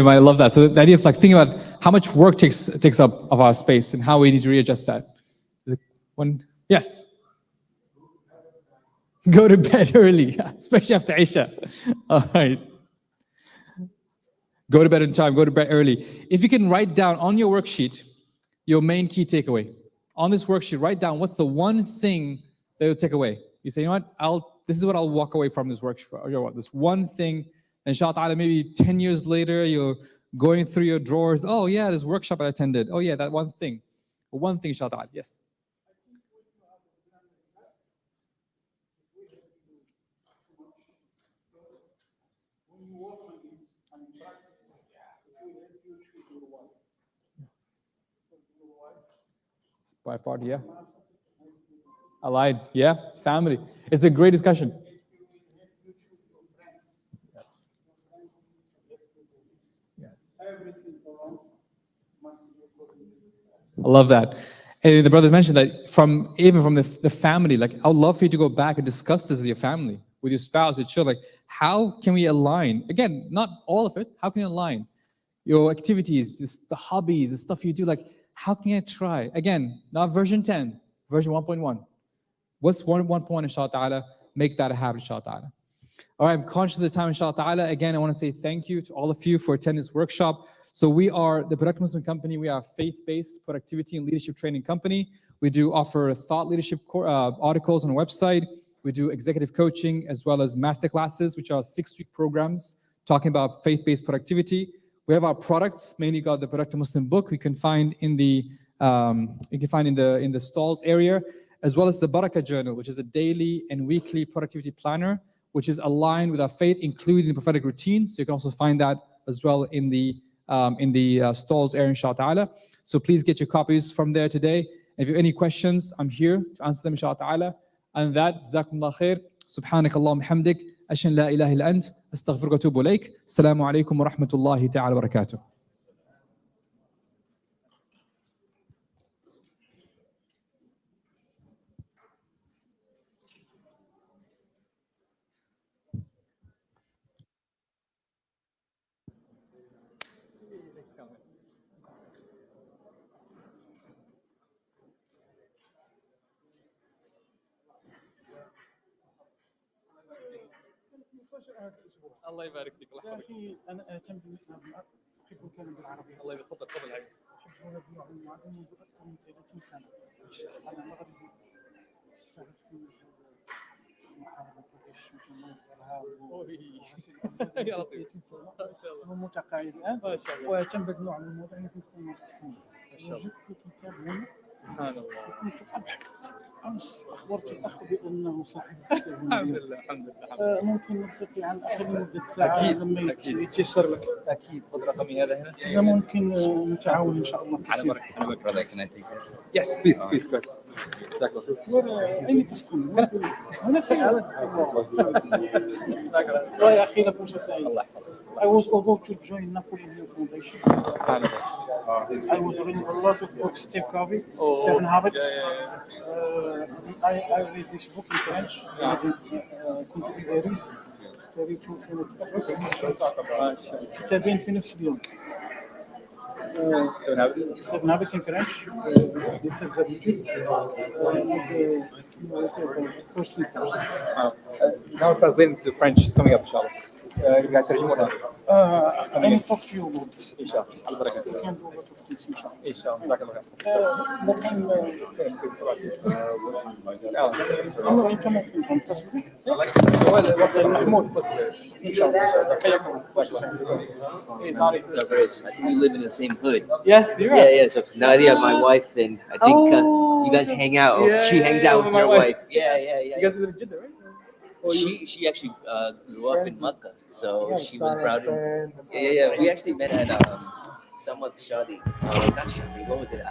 how I love that. So the idea of like thinking about how much work takes up of our space and how we need to readjust that. Is it one? Yes. Go to bed early, especially after Isha. All right. Go to bed on time, go to bed early. If you can write down on your worksheet your main key takeaway. On this worksheet, write down what's the one thing that you'll take away. You say, you know what, this is what I'll walk away from this worksheet. This one thing, and inshallah, maybe 10 years later, you're going through your drawers. Oh yeah, this workshop I attended. Oh yeah, that one thing. One thing, inshallah. Yes. when you work on it and practice, it will help you choose your wife. Your wife, By part, yeah. Allied, yeah. Family. It's a great discussion. Yes. Yes. everything around must be according to this. I love that. And the brothers mentioned that even from the family, like I would love for you to go back and discuss this with your family, with your spouse, your children. Like, how can we align? Again, not all of it. How can you align your activities, the hobbies, the stuff you do? Like, how can I try? Again, not version 10, version 1.1. What's 1.1, inshallah ta'ala? Make that a habit, inshallah ta'ala. All right, I'm conscious of the time, inshallah ta'ala. Again, I want to say thank you to all of you for attending this workshop. So we are the Productive Muslim Company. We are a faith-based productivity and leadership training company. We do offer thought leadership articles on our website. We do executive coaching as well as master classes, which are 6-week programs talking about faith-based productivity. We have our products, mainly got the Productive Muslim book we can find in the in the stalls area, as well as the Barakah Journal, which is a daily and weekly productivity planner, which is aligned with our faith, including the prophetic routines. So you can also find that as well in the stalls area, inshallah ta'ala. So please get your copies from there today. If you have any questions, I'm here to answer them, inshallah ta'ala. And that, jazakumullah khair. Subhanak Allahumma hamdik. Ashhadu an la ilaha illa ant. Astaghfiruka wa atubu ilayk. Assalamu alaikum wa rahmatullahi ta'ala wa barakatuh. الله يبارك فيك. يا اخي انا اهتم احب الكلام بالعربيه. الله يبارك. تفضل تفضل. احب هذا النوع من المعلم منذ اكثر من 30 سنه. انا مغربي اشتغلت في محافظه العش مثل ما يقولها 30 سنه ومتقاعد الان. ما شاء الله. واهتم بهذا النوع من المواضيع اللي كنت ما شاء الله. وجدت كتاب هنا سبحان الله. كنت أبحث أمس أخبرت الأخ بأنه صاحب الحمد لله الحمد لله. ممكن نلتقي عن الأخ لمدة ساعة أكيد، لما أكيد. يتيسر لك. اكيد خذ رقمي هذا هنا. إذا ممكن نتعاون إن شاء الله كثير. Brother, can I take this? Yes, please, please, go ahead. جزاك الله خير. أين تسكن؟ هنا في والله يا أخي لفرصة سعيدة. الله يحفظك. I was about to join Napoleon Hill Foundation. سبحان الله. I was reading a lot of books, Steve Covey, Oh, Seven Habits. yeah, I read this book in French. كنت في باريس اشتريته سنة كتابين في نفس اليوم. Seven Habits in French. This is Now translating to French is coming up ان شاء الله. قاعد ترجمونها I will talk to you about this. ان شاء الله. على بركه. We can do a lot of things إن شاء الله. ان شاء الله. جزاك الله خير. مقيم إنه أنت مقيم أنت تصبح محمود بس. إن شاء الله. حياكم الله. I think we live in the same hood. Yes, you're Yeah, right. yeah. So Nadia, my wife, and I think you guys hang out. Or Yeah, she hangs yeah, out with with my your wife. wife. Yeah, yeah, yeah. You guys live in Jeddah, right? Or you- She actually grew up in Makkah, so Yeah, she was proud of. friend. Yeah, yeah, yeah. We actually met at Samad's shadi. Not shadi. What was it?